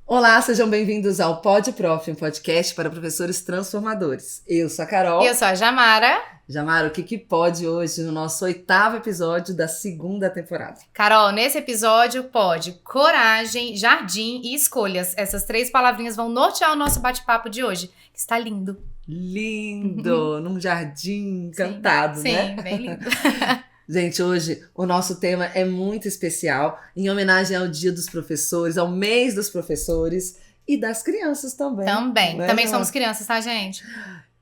Olá, sejam bem-vindos ao Pod Prof, um podcast para professores transformadores. Eu sou a Carol. E eu sou a Jamara. Jamara, o que pode hoje no nosso 8º episódio da 2ª temporada? Carol, nesse episódio pode coragem, jardim e escolhas. Essas 3 palavrinhas vão nortear o nosso bate-papo de hoje, que está lindo. Lindo! Num jardim encantado, né? Sim, bem lindo. Gente, hoje o nosso tema é muito especial, em homenagem ao Dia dos Professores, ao mês dos professores e das crianças também. Também somos crianças, tá, gente?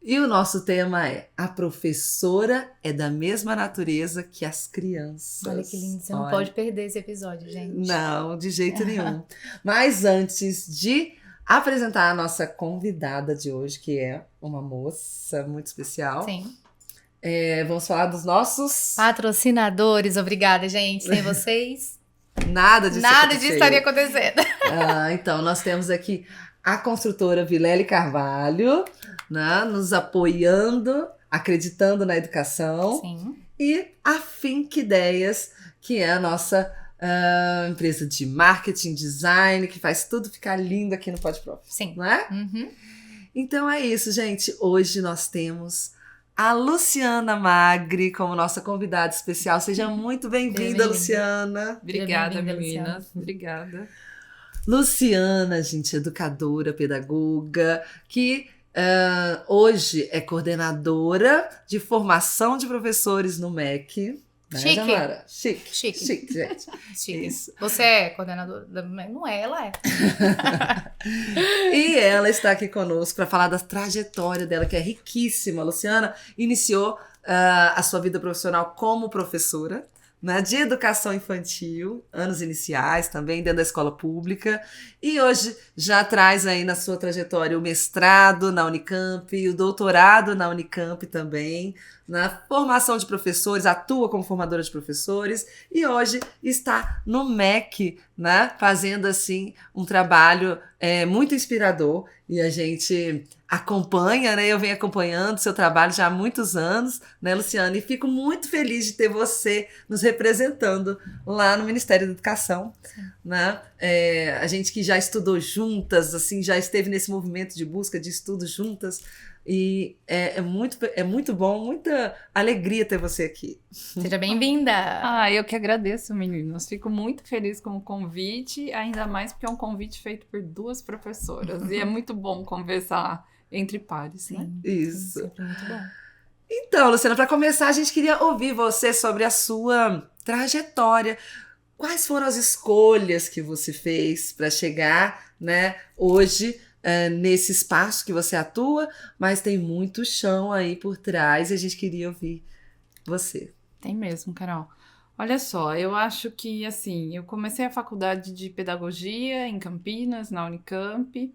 E o nosso tema é: a professora é da mesma natureza que as crianças. Olha que lindo, você não pode perder esse episódio, gente. Não, de jeito nenhum. Mas antes de apresentar a nossa convidada de hoje, que é uma moça muito especial. Sim. Vamos falar dos nossos patrocinadores. Obrigada, gente. Sem vocês, nada disso estaria acontecendo. Então, nós temos aqui a construtora Vilele Carvalho, né, nos apoiando, acreditando na educação. Sim. E a Think Ideias, que é a nossa empresa de marketing, design, que faz tudo ficar lindo aqui no Pod Prof. Sim. Não é? Uhum. Então é isso, gente. Hoje nós temos a Luciana Magri como nossa convidada especial. Seja muito bem-vinda, Luciana. Obrigada, bem-vinda, meninas. Luciana. Obrigada. Luciana, gente, educadora, pedagoga, que hoje é coordenadora de formação de professores no MEC. Né, Chique. Jamara? Chique, Chique, gente. Chique. Isso. Você é coordenadora? Não é, ela é. E ela está aqui conosco para falar da trajetória dela, que é riquíssima. A Luciana iniciou a sua vida profissional como professora, né, de educação infantil, anos iniciais também, dentro da escola pública. E hoje já traz aí na sua trajetória o mestrado na Unicamp, o doutorado na Unicamp também, na formação de professores, atua como formadora de professores e hoje está no MEC, né, fazendo assim um trabalho muito inspirador e a gente acompanha, né, eu venho acompanhando seu trabalho já há muitos anos, né, Luciana, e fico muito feliz de ter você nos representando lá no Ministério da Educação, né, a gente que já estudou juntas, assim, já esteve nesse movimento de busca de estudo juntas. E é muito bom, muita alegria ter você aqui. Seja bem-vinda! Eu que agradeço, meninas. Fico muito feliz com o convite, ainda mais porque é um convite feito por 2 professoras. E é muito bom conversar entre pares, né? Isso. Sempre muito bom. Então, Luciana, para começar, a gente queria ouvir você sobre a sua trajetória. Quais foram as escolhas que você fez para chegar, né, hoje nesse espaço que você atua, mas tem muito chão aí por trás e a gente queria ouvir você. Tem mesmo, Carol. Olha só, eu acho que, assim, eu comecei a faculdade de pedagogia em Campinas, na Unicamp,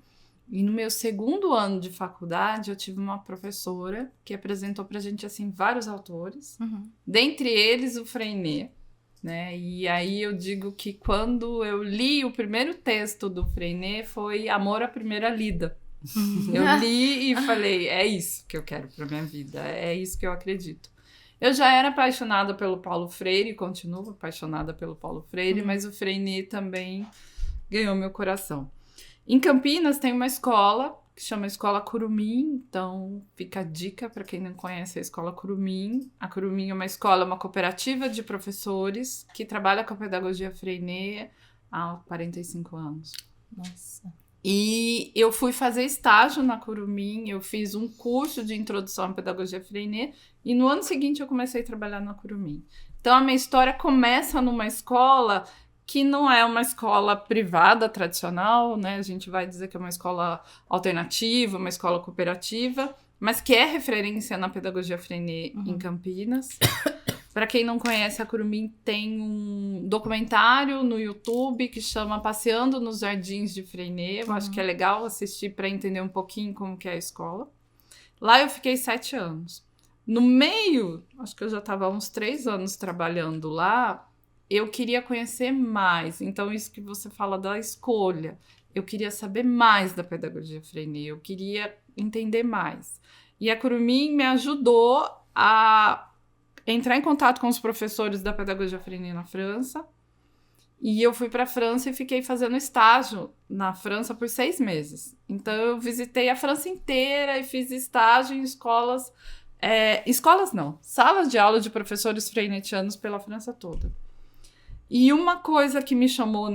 e no meu 2º ano de faculdade eu tive uma professora que apresentou pra gente, assim, vários autores, dentre eles o Freinet, né? E aí eu digo que quando eu li o primeiro texto do Freinet foi Amor à Primeira Lida. Eu li e falei, é isso que eu quero pra minha vida, é isso que eu acredito. Eu já era apaixonada pelo Paulo Freire, continuo apaixonada pelo Paulo Freire, mas o Freinet também ganhou meu coração. Em Campinas tem uma escola que chama Escola Curumim, então fica a dica para quem não conhece a Escola Curumim. A Curumim é uma escola, uma cooperativa de professores que trabalha com a pedagogia Freinet há 45 anos. Nossa. E eu fui fazer estágio na Curumim, eu fiz um curso de introdução à pedagogia Freinet e no ano seguinte eu comecei a trabalhar na Curumim. Então a minha história começa numa escola que não é uma escola privada tradicional, né? A gente vai dizer que é uma escola alternativa, uma escola cooperativa, mas que é referência na pedagogia Freinet em Campinas. Para quem não conhece, a Curumim tem um documentário no YouTube que chama Passeando nos Jardins de Freinet. Eu acho que é legal assistir para entender um pouquinho como que é a escola. Lá eu fiquei 7 anos. No meio, acho que eu já estava há uns 3 anos trabalhando lá, eu queria conhecer mais. Então, isso que você fala da escolha. Eu queria saber mais da pedagogia Freinet. Eu queria entender mais. E a Curumim me ajudou a entrar em contato com os professores da pedagogia Freinet na França. E eu fui para a França e fiquei fazendo estágio na França por 6 meses. Então, eu visitei a França inteira e fiz estágio em escolas... escolas não, salas de aula de professores freinetianos pela França toda. E uma coisa que me chamou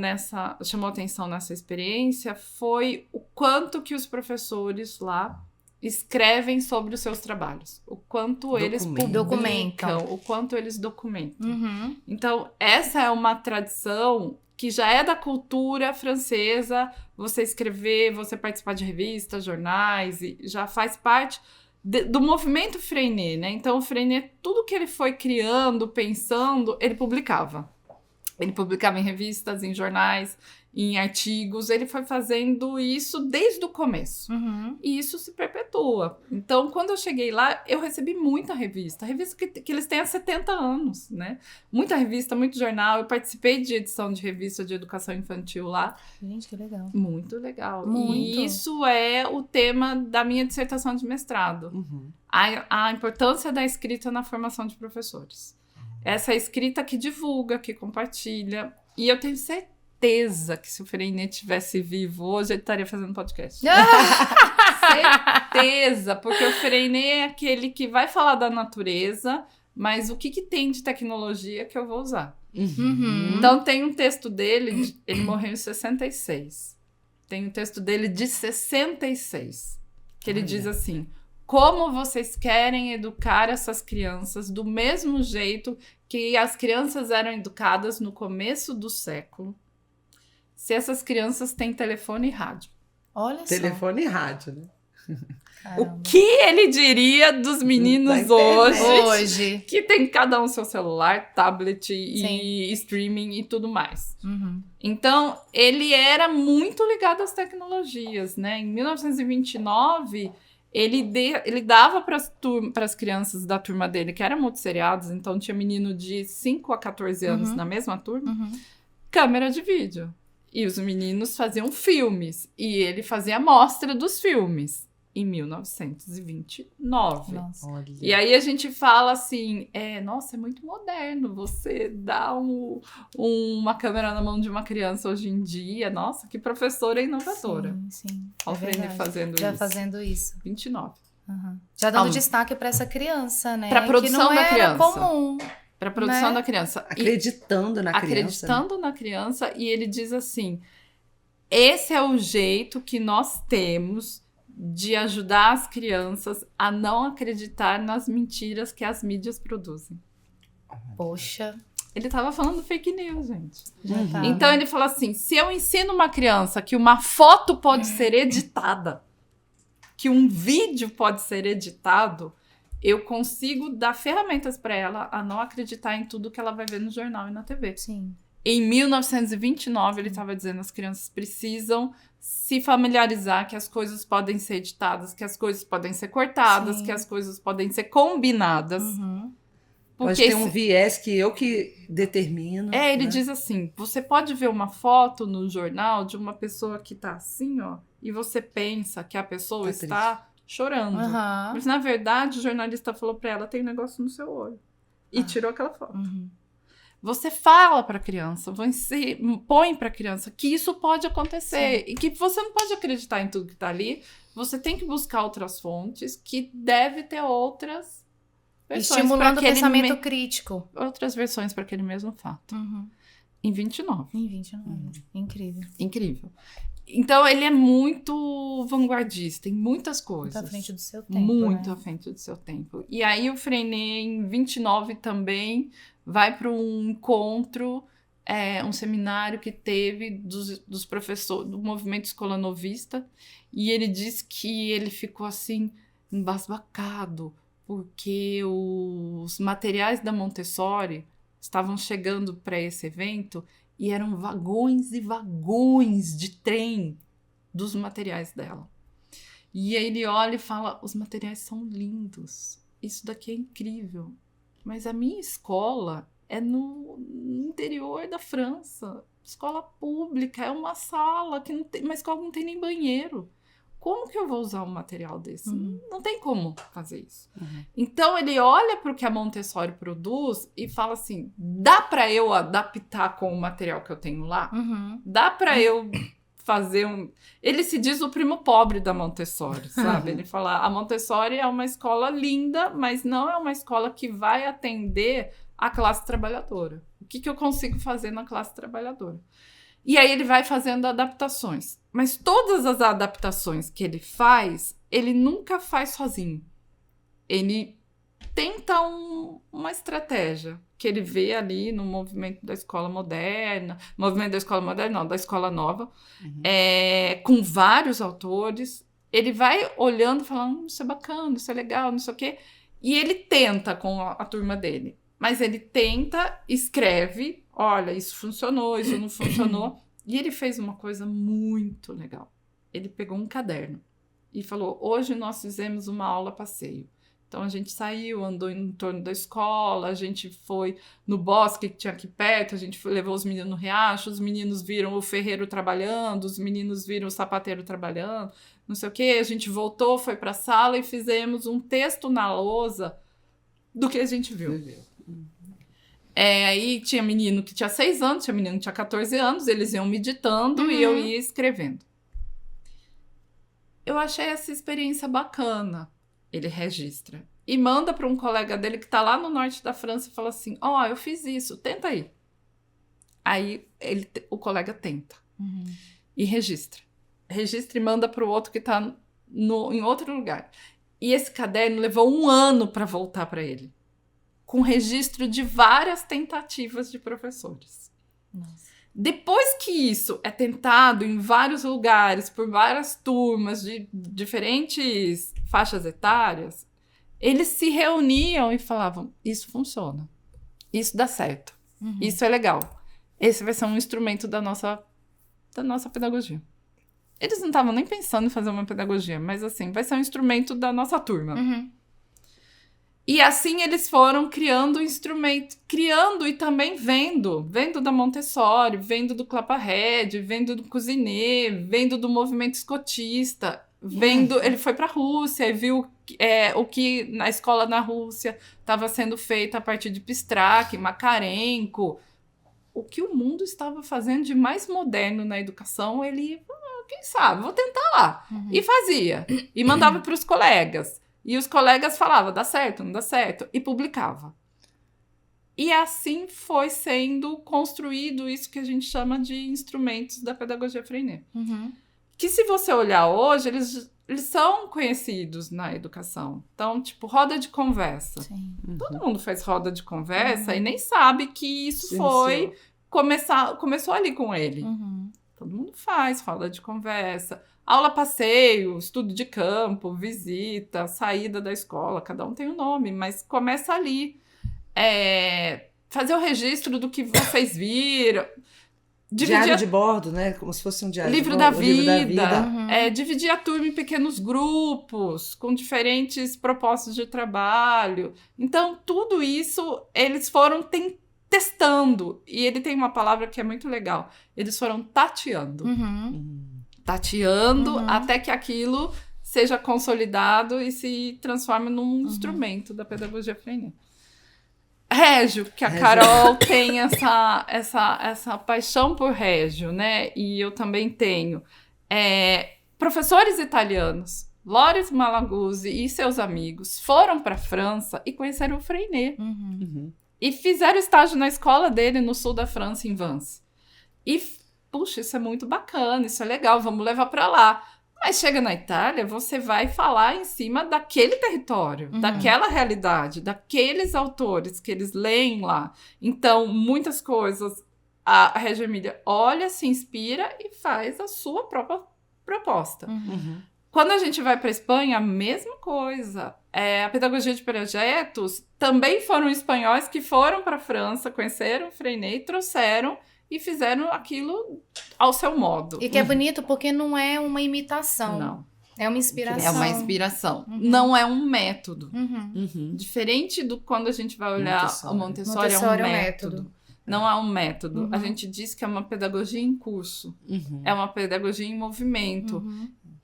atenção nessa experiência foi o quanto que os professores lá escrevem sobre os seus trabalhos, o quanto eles publicam, o quanto eles documentam. Uhum. Então, essa é uma tradição que já é da cultura francesa, você escrever, você participar de revistas, jornais, e já faz parte do movimento Freinet, né? Então, o Freinet, tudo que ele foi criando, pensando, ele publicava. Ele publicava em revistas, em jornais, em artigos. Ele foi fazendo isso desde o começo. Uhum. E isso se perpetua. Então, quando eu cheguei lá, eu recebi muita revista. Revista que eles têm há 70 anos, né? Muita revista, muito jornal. Eu participei de edição de revista de educação infantil lá. Gente, que legal. Muito legal. Muito. E isso é o tema da minha dissertação de mestrado. Uhum. A importância da escrita na formação de professores. Essa escrita que divulga, que compartilha. E eu tenho certeza que se o Freinet tivesse vivo hoje, ele estaria fazendo podcast. Certeza! Porque o Freinet é aquele que vai falar da natureza, mas o que tem de tecnologia que eu vou usar. Uhum. Então, tem um texto dele, ele morreu em 66. Tem um texto dele de 66, que ele diz assim: como vocês querem educar essas crianças do mesmo jeito que as crianças eram educadas no começo do século, se essas crianças têm telefone e rádio? Olha só. Telefone e rádio, né? Caramba. O que ele diria dos meninos Da internet. Hoje. que tem cada um seu celular, tablet Sim. e streaming e tudo mais? Uhum. Então, ele era muito ligado às tecnologias, né? Em 1929... Ele dava para as crianças da turma dele, que eram multisseriados, então tinha menino de 5 a 14 anos na mesma turma, câmera de vídeo. E os meninos faziam filmes, e ele fazia a mostra dos filmes, em 1929. Nossa. Olha. E aí a gente fala assim, nossa, é muito moderno você dar uma câmera na mão de uma criança hoje em dia. Nossa, que professora inovadora. Sim. Olha o Freinet verdade. fazendo Já isso. fazendo isso. 29. Uhum. Já dando Ah, destaque para essa criança, né? Pra produção que não da era criança. comum. Para a produção Né? da criança. Acreditando na criança. Acreditando na criança. E ele diz assim, esse é o jeito que nós temos de ajudar as crianças a não acreditar nas mentiras que as mídias produzem. Poxa. Ele estava falando fake news, gente. Já Uhum. tá. Então ele fala assim, se eu ensino uma criança que uma foto pode ser editada, que um vídeo pode ser editado, eu consigo dar ferramentas para ela a não acreditar em tudo que ela vai ver no jornal e na TV. Sim. Em 1929, ele estava dizendo que as crianças precisam se familiarizar que as coisas podem ser editadas, que as coisas podem ser cortadas, Sim. que as coisas podem ser combinadas. Uhum. Pode Porque ter um viés que eu que determino. ele né? diz assim, você pode ver uma foto no jornal de uma pessoa que tá assim, ó, e você pensa que a pessoa Tá está chorando. Uhum. Mas, na verdade, o jornalista falou pra ela, tem um negócio no seu olho. E tirou aquela foto. Uhum. Você fala pra criança, você põe pra criança que isso pode acontecer. E que você não pode acreditar em tudo que tá ali. Você tem que buscar outras fontes, que deve ter outras versões Estimulando pra o aquele pensamento crítico. outras versões para aquele mesmo fato. Uhum. Em 29. Em 29. Incrível. Incrível. Então, ele é muito vanguardista em muitas coisas. Muito à frente do seu tempo. Muito né? à frente do seu tempo. E aí, o Freinet, em 29, também vai para um encontro, um seminário que teve dos professores do movimento Escola Novista. E ele diz que ele ficou assim, embasbacado, porque os materiais da Montessori estavam chegando para esse evento e eram vagões e vagões de trem dos materiais dela. E aí ele olha e fala, os materiais são lindos, isso daqui é incrível, mas a minha escola é no interior da França, escola pública, é uma sala, uma escola que não tem nem banheiro. como que eu vou usar um material desse? Uhum. Não tem como fazer isso. Uhum. Então, ele olha para o que a Montessori produz e fala assim, dá para eu adaptar com o material que eu tenho lá? Uhum. Dá para eu fazer um... Ele se diz o primo pobre da Montessori, sabe? Ele fala, a Montessori é uma escola linda, mas não é uma escola que vai atender a classe trabalhadora. O que eu consigo fazer na classe trabalhadora? E aí ele vai fazendo adaptações. Mas todas as adaptações que ele faz, ele nunca faz sozinho. Ele tenta uma estratégia que ele vê ali no movimento da escola moderna, movimento da escola moderna, não, da escola nova, com vários autores. Ele vai olhando e falando, isso é bacana, isso é legal, não sei o quê. E ele tenta com a turma dele. Mas ele tenta, escreve, olha, isso funcionou, isso não funcionou. E ele fez uma coisa muito legal. Ele pegou um caderno e falou, hoje nós fizemos uma aula passeio. Então, a gente saiu, andou em torno da escola, a gente foi no bosque que tinha aqui perto, a gente levou os meninos no riacho, os meninos viram o ferreiro trabalhando, os meninos viram o sapateiro trabalhando, não sei o quê. A gente voltou, foi para a sala e fizemos um texto na lousa do que a gente viu. Aí tinha menino que tinha 6 anos, tinha menino que tinha 14 anos, eles iam meditando e eu ia escrevendo. Eu achei essa experiência bacana. Ele registra e manda para um colega dele que está lá no norte da França e fala assim, eu fiz isso, tenta aí. Aí o colega tenta e registra. Registra e manda para o outro que está em outro lugar. E esse caderno levou 1 ano para voltar para ele, com registro de várias tentativas de professores. Nossa. Depois que isso é tentado em vários lugares, por várias turmas de diferentes faixas etárias, eles se reuniam e falavam, isso funciona, isso dá certo, isso é legal, esse vai ser um instrumento da nossa pedagogia. Eles não estavam nem pensando em fazer uma pedagogia, mas assim, vai ser um instrumento da nossa turma. E assim eles foram criando instrumento, criando e também vendo da Montessori, vendo do Claparède, vendo do Cousinet, vendo do movimento escotista, ele foi para a Rússia e viu o que na escola na Rússia estava sendo feito a partir de Pistrak, Makarenko, o que o mundo estava fazendo de mais moderno na educação, ele, quem sabe, vou tentar lá. E fazia, e mandava para os colegas. E os colegas falavam, dá certo, não dá certo, e publicava. E assim foi sendo construído isso que a gente chama de instrumentos da pedagogia Freinet. Que se você olhar hoje, eles são conhecidos na educação. Então, tipo, roda de conversa. Sim. Todo mundo faz roda de conversa e nem sabe que isso começou ali com ele. Todo mundo faz roda de conversa. Aula passeio, estudo de campo, visita, saída da escola, cada um tem um nome, mas começa ali. Fazer o registro do que vocês viram. Diário de bordo, né? Como se fosse um diário livro de da bordo. vida. Livro da vida. Dividir a turma em pequenos grupos, com diferentes propostas de trabalho. Então, tudo isso eles foram testando. E ele tem uma palavra que é muito legal. Eles foram tateando. Tateando até que aquilo seja consolidado e se transforme num instrumento da pedagogia Freinet. Régio, que a Carol tem essa paixão por Régio, né? E eu também tenho. Professores italianos, Loris Malaguzzi e seus amigos foram para a França e conheceram o Freinet. E fizeram estágio na escola dele no sul da França, em Vence. E puxa, isso é muito bacana, isso é legal, vamos levar para lá. Mas chega na Itália, você vai falar em cima daquele território, daquela realidade, daqueles autores que eles leem lá. Então, muitas coisas, a Reggio Emília olha, se inspira e faz a sua própria proposta. Quando a gente vai para a Espanha, a mesma coisa. A pedagogia de projetos também foram espanhóis que foram para a França, conheceram Freinet, trouxeram e fizeram aquilo ao seu modo. E que é bonito porque não é uma imitação. Não. É uma inspiração. É uma inspiração. Não é um método. Diferente do quando a gente vai olhar o Montessori é um método. Não é um método. A gente diz que é uma pedagogia em curso. É uma pedagogia em movimento.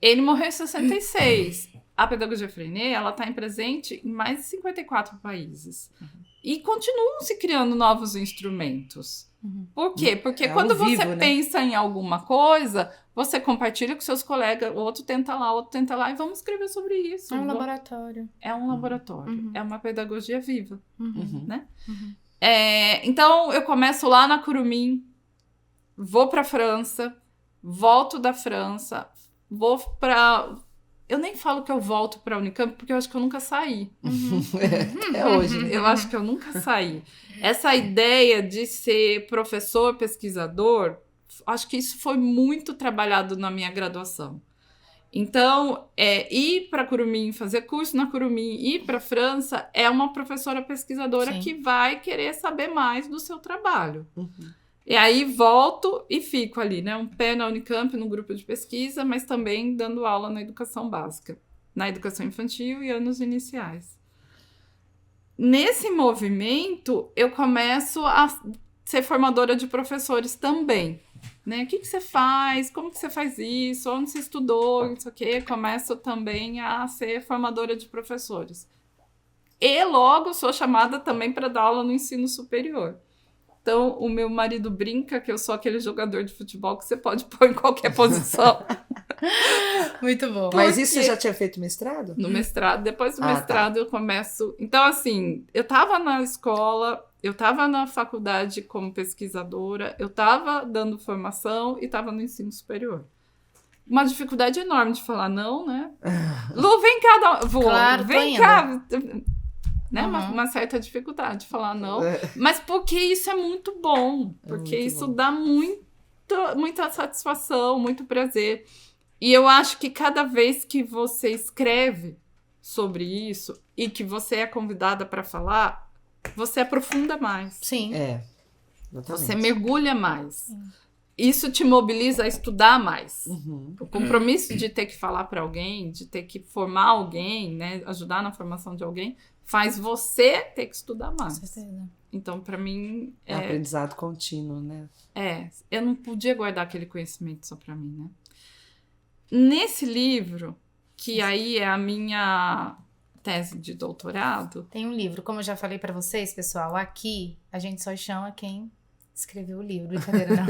Ele morreu em 66. A pedagogia Freinet, ela está presente em mais de 54 países. E continuam se criando novos instrumentos. Por quê? Porque quando você pensa em alguma coisa, você compartilha com seus colegas, outro tenta lá, e vamos escrever sobre isso. É um laboratório. É um laboratório. É uma pedagogia viva. Né? Então, eu começo lá na Curumim, vou para a França, volto da França, vou para... Eu nem falo que eu volto para a Unicamp, porque eu acho que eu nunca saí. É hoje. Né? Eu acho que eu nunca saí. Essa ideia de ser professor, pesquisador, acho que isso foi muito trabalhado na minha graduação. Então, ir para Curumim, fazer curso na Curumim, ir para a França, é uma professora pesquisadora que vai querer saber mais do seu trabalho. E aí volto e fico ali, né? Um pé na Unicamp, no grupo de pesquisa, mas também dando aula na educação básica, na educação infantil e anos iniciais. Nesse movimento, eu começo a ser formadora de professores também. Né? O que você faz? Como que você faz isso? Onde você estudou? Isso aqui. Começo também a ser formadora de professores. E logo sou chamada também para dar aula no ensino superior. Então, o meu marido brinca que eu sou aquele jogador de futebol que você pode pôr em qualquer posição. Muito bom. Mas isso você já tinha feito mestrado? No mestrado. Depois do mestrado eu começo... Então, assim, eu estava na escola, eu estava na faculdade como pesquisadora, eu estava dando formação e estava no ensino superior. Uma dificuldade enorme de falar não, né? Lu, vem cá, vem cá... Né? Uma certa dificuldade de falar não, mas porque isso é muito bom, porque isso dá muita satisfação, muito prazer. E eu acho que cada vez que você escreve sobre isso e que você é convidada para falar, você aprofunda mais. Sim. Você mergulha mais. Isso te mobiliza a estudar mais. O compromisso de ter que falar para alguém, de ter que formar alguém, né, ajudar na formação de alguém, faz você ter que estudar mais. Com certeza. Então, para mim... É aprendizado contínuo, né? Eu não podia guardar aquele conhecimento só para mim, né? Nesse livro, que aí é a minha tese de doutorado... Tem um livro, como eu já falei para vocês, pessoal, aqui a gente só chama quem escreveu o livro, brincadeira não.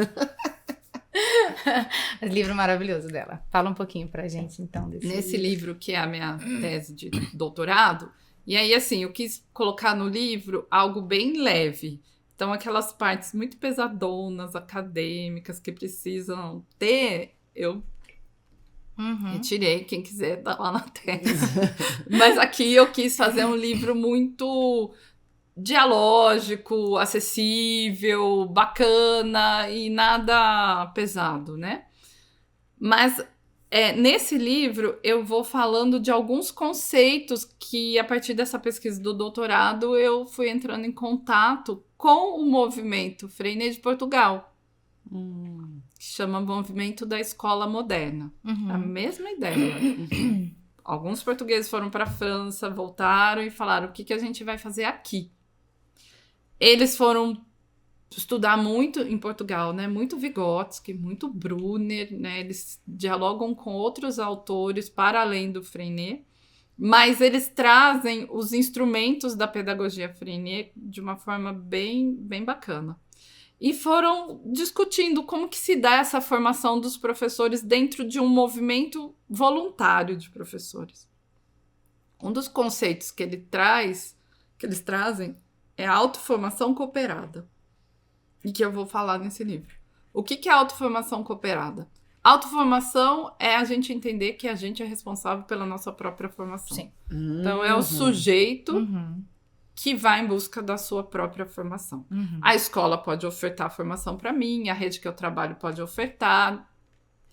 O livro maravilhoso dela. Fala um pouquinho pra gente, então, desse Nesse livro, que é a minha tese de doutorado, e aí, assim, eu quis colocar no livro algo bem leve. Então, aquelas partes muito pesadonas, acadêmicas, que precisam ter, eu retirei. Quem quiser, dá lá na tese. Mas aqui eu quis fazer um livro muito dialógico, acessível, bacana e nada pesado, né? Mas nesse livro eu vou falando de alguns conceitos que, a partir dessa pesquisa do doutorado, eu fui entrando em contato com o movimento Freinet de Portugal, que chama Movimento da Escola Moderna. A mesma ideia. Alguns portugueses foram para a França, voltaram e falaram: o que a gente vai fazer aqui? Eles foram estudar muito em Portugal, né? Muito Vygotsky, muito Brunner, né? Eles dialogam com outros autores para além do Freinet, mas eles trazem os instrumentos da pedagogia Freinet de uma forma bem, bem bacana. E foram discutindo como que se dá essa formação dos professores dentro de um movimento voluntário de professores. Um dos conceitos que eles trazem, é a autoformação cooperada. E que eu vou falar nesse livro. O que é autoformação cooperada? Autoformação é a gente entender que a gente é responsável pela nossa própria formação. Sim. Então, é o sujeito que vai em busca da sua própria formação. A escola pode ofertar formação para mim, a rede que eu trabalho pode ofertar,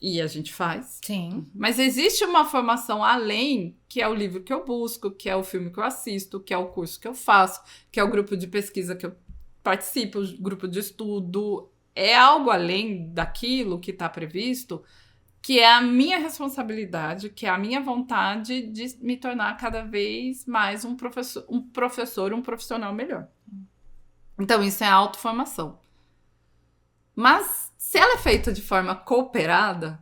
e a gente faz. Sim. Mas existe uma formação além, que é o livro que eu busco, que é o filme que eu assisto, que é o curso que eu faço, que é o grupo de pesquisa que eu participo, o grupo de estudo. É algo além daquilo que está previsto, que é a minha responsabilidade, que é a minha vontade de me tornar cada vez mais um profissional melhor. Então, isso é autoformação. Mas, se ela é feita de forma cooperada,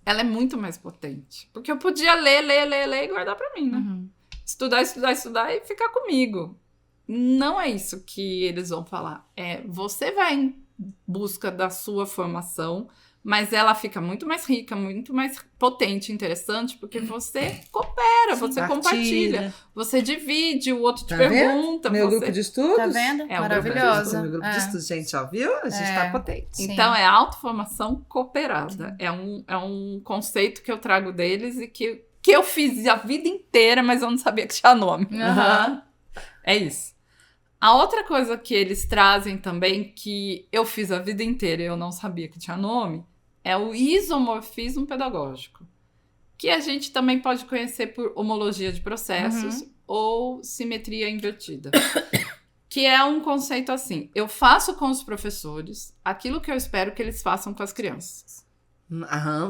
ela é muito mais potente. Porque eu podia ler e guardar pra mim, né? Uhum. Estudar e ficar comigo. Não é isso que eles vão falar. Você vai em busca da sua formação, mas ela fica muito mais rica, muito mais potente, interessante, porque você coopera, você compartilha, você divide, o outro te pergunta. Meu grupo de estudos? Tá vendo? Maravilhosa. Meu grupo de estudos, gente, ó, viu? A gente tá potente. Então, é autoformação cooperada. É um conceito que eu trago deles e que eu fiz a vida inteira, mas eu não sabia que tinha nome. Uhum. É isso. A outra coisa que eles trazem também, que eu fiz a vida inteira e eu não sabia que tinha nome, é o isomorfismo pedagógico, que a gente também pode conhecer por homologia de processos ou simetria invertida. Que é um conceito assim, eu faço com os professores aquilo que eu espero que eles façam com as crianças.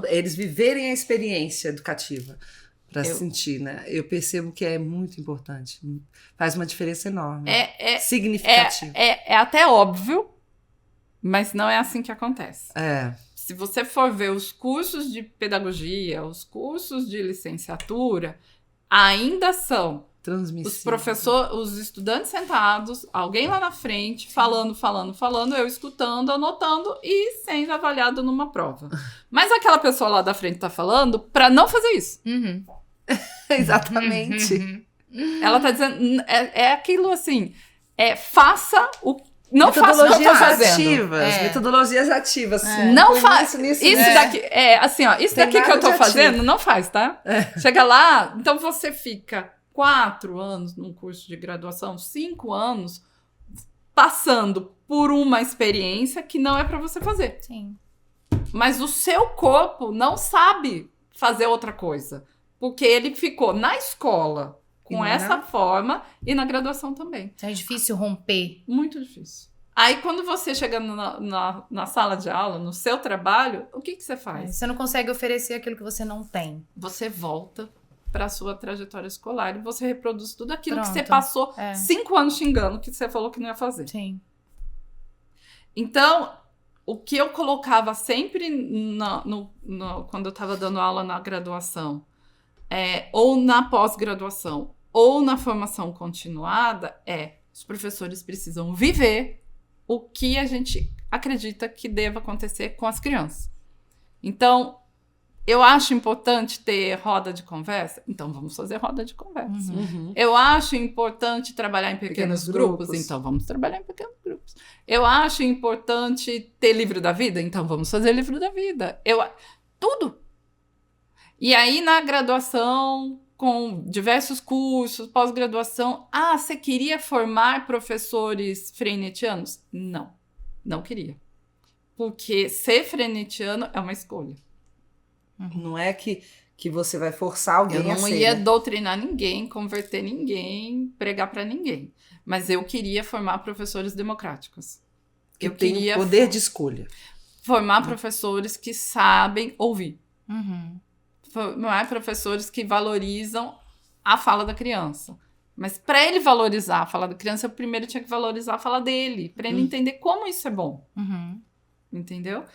Eles viverem a experiência educativa. Pra sentir, né? Eu percebo que é muito importante. Faz uma diferença enorme. Significativa. É até óbvio, mas não é assim que acontece. É. Se você for ver os cursos de pedagogia, os cursos de licenciatura, ainda são os professores, os estudantes sentados, alguém lá na frente, falando, eu escutando, anotando e sendo avaliado numa prova. Mas aquela pessoa lá da frente tá falando para não fazer isso. Uhum. Exatamente. Ela tá dizendo, é aquilo assim, faça o não faça o que eu tô fazendo. Metodologias ativas. Não faz. Isso daqui, assim, ó, isso daqui que eu tô fazendo, não faz, tá? Chega lá, então você fica 4 anos num curso de graduação, 5 anos, passando por uma experiência que não é pra você fazer. Sim. Mas o seu corpo não sabe fazer outra coisa. Porque ele ficou na escola com essa forma e na graduação também. É difícil romper. Muito difícil. Aí, quando você chega na sala de aula, no seu trabalho, o que você faz? Você não consegue oferecer aquilo que você não tem. Você volta para a sua trajetória escolar e você reproduz tudo aquilo que você passou 5 anos xingando, que você falou que não ia fazer. Sim. Então, o que eu colocava sempre quando eu estava dando aula na graduação, ou na pós-graduação, ou na formação continuada, os professores precisam viver o que a gente acredita que deva acontecer com as crianças. Então, eu acho importante ter roda de conversa, então vamos fazer roda de conversa. Eu acho importante trabalhar em pequenos grupos, então vamos trabalhar em pequenos grupos. Eu acho importante ter livro da vida, então vamos fazer livro da vida. Tudo. E aí, na graduação, com diversos cursos, pós-graduação, você queria formar professores freinet-anos? Não, não queria. Porque ser freinet-ano é uma escolha. Não é que você vai forçar alguém a ser. Eu não ia doutrinar ninguém, converter ninguém, pregar para ninguém. Mas eu queria formar professores democráticos. Eu queria poder de escolha. Formar professores que sabem ouvir. Formar professores que valorizam a fala da criança. Mas para ele valorizar a fala da criança, eu primeiro tinha que valorizar a fala dele, para ele entender como isso é bom. Entendeu?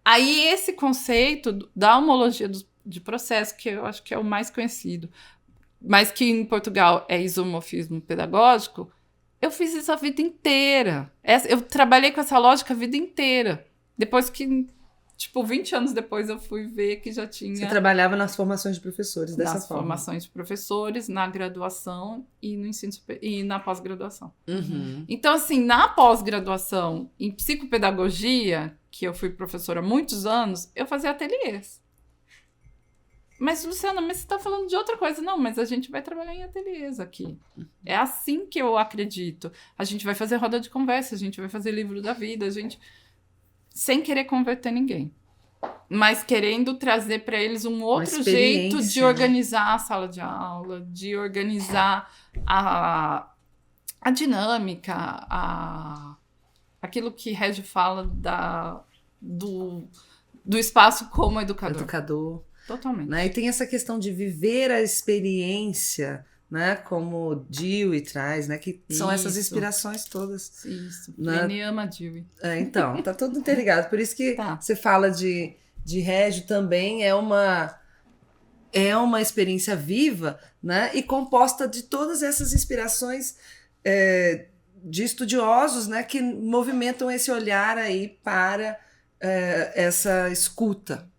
Aí esse conceito da homologia de processo, que eu acho que é o mais conhecido, mas que em Portugal é isomorfismo pedagógico, eu fiz isso a vida inteira. Eu trabalhei com essa lógica a vida inteira. Depois que, 20 anos depois, eu fui ver que já tinha... Você trabalhava nas formações de professores dessa nas forma? Nas formações de professores, na graduação e no ensino e na pós-graduação. Então, assim, na pós-graduação, em psicopedagogia, que eu fui professora há muitos anos, eu fazia ateliês. Mas, Luciana, você está falando de outra coisa. Não, mas a gente vai trabalhar em ateliês aqui. É assim que eu acredito. A gente vai fazer roda de conversa, a gente vai fazer livro da vida, sem querer converter ninguém. Mas querendo trazer para eles um outro jeito de organizar a sala de aula, de organizar a dinâmica, aquilo que Regi fala do espaço como educador. Totalmente. Né? E tem essa questão de viver a experiência, né? Como Dewey traz, né? Que são essas inspirações todas. Isso. Né? Ele ama Dewey. Então, tá tudo interligado. Por isso que você fala de Régio também é uma experiência viva, né? E composta de todas essas inspirações de estudiosos, né? Que movimentam esse olhar aí para essa escuta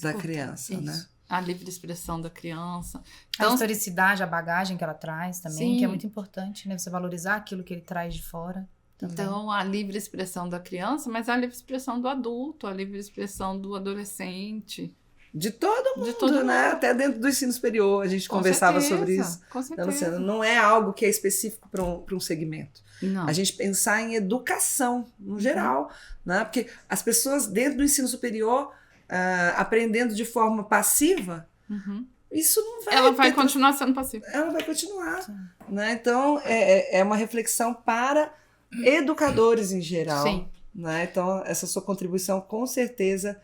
da criança, isso. né? A livre expressão da criança. A historicidade, a bagagem que ela traz também, Sim. que é muito importante, né? Você valorizar aquilo que ele traz de fora. Também. Então, a livre expressão da criança, mas a livre expressão do adulto, a livre expressão do adolescente. De todo mundo, De todo né? mundo. Até dentro do ensino superior a gente conversava sobre isso. Com Né, certeza. Luciana? Não é algo que é específico para um segmento. Não. A gente pensar em educação, no geral, né? Porque as pessoas dentro do ensino superior, aprendendo de forma passiva, isso não vai... Ela vai continuar sendo passiva. Ela vai continuar. Né? Então, é uma reflexão para educadores em geral. Sim. Né? Então, essa sua contribuição, com certeza,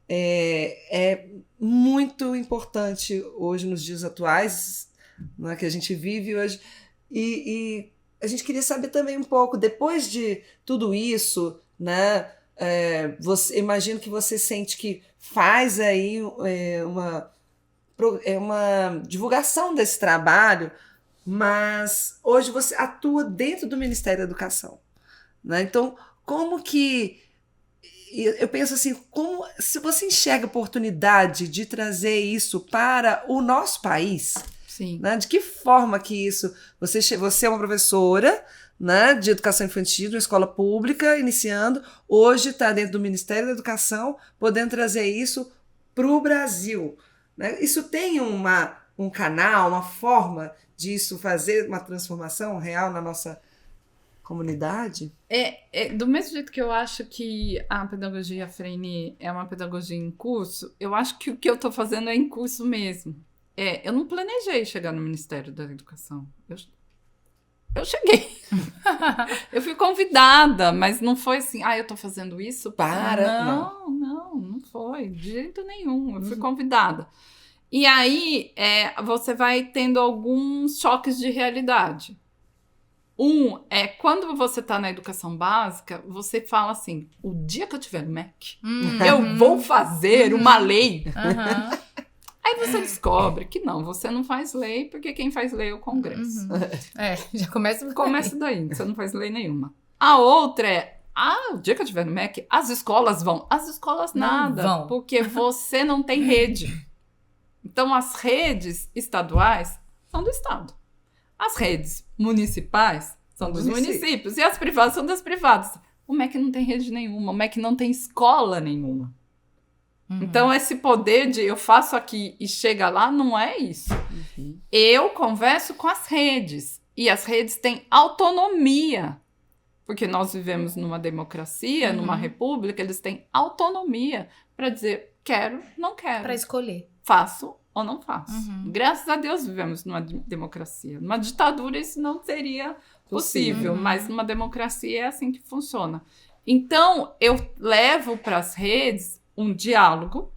é muito importante hoje, nos dias atuais, né, que a gente vive hoje. E a gente queria saber também um pouco, depois de tudo isso, né, imagino que você sente que faz aí uma divulgação desse trabalho, mas hoje você atua dentro do Ministério da Educação. Né? Então, como que... Eu penso assim, se você enxerga oportunidade de trazer isso para o nosso país, Sim. né? De que forma que isso... Você é uma professora, né, de educação infantil, de uma escola pública, iniciando, hoje está dentro do Ministério da Educação, podendo trazer isso para o Brasil. Né? Isso tem um canal, uma forma disso fazer uma transformação real na nossa comunidade? Do mesmo jeito que eu acho que a pedagogia Freire é uma pedagogia em curso, eu acho que o que eu estou fazendo é em curso mesmo. Eu não planejei chegar no Ministério da Educação. Eu cheguei. Eu fui convidada, mas não foi assim, eu estou fazendo isso para... Não foi, de jeito nenhum. Eu fui convidada. E aí, você vai tendo alguns choques de realidade. Quando você está na educação básica, você fala assim, o dia que eu tiver no MEC, eu vou fazer uma lei. Aí você descobre que não, você não faz lei, porque quem faz lei é o Congresso. Já começa... Começa daí, você não faz lei nenhuma. A outra o dia que eu tiver no MEC, as escolas vão. As escolas nada, vão. Porque você não tem rede. Então, as redes estaduais são do Estado. As redes municipais são dos municípios. E as privadas são das privadas. O MEC não tem rede nenhuma. O MEC não tem escola nenhuma. Então, esse poder de eu faço aqui e chega lá, não é isso. Eu converso com as redes. E as redes têm autonomia. Porque nós vivemos numa democracia, numa república, eles têm autonomia para dizer, quero, não quero. Para escolher. Faço ou não faço. Graças a Deus vivemos numa democracia. Numa ditadura isso não seria possível, mas numa democracia é assim que funciona. Então, eu levo para as redes um diálogo,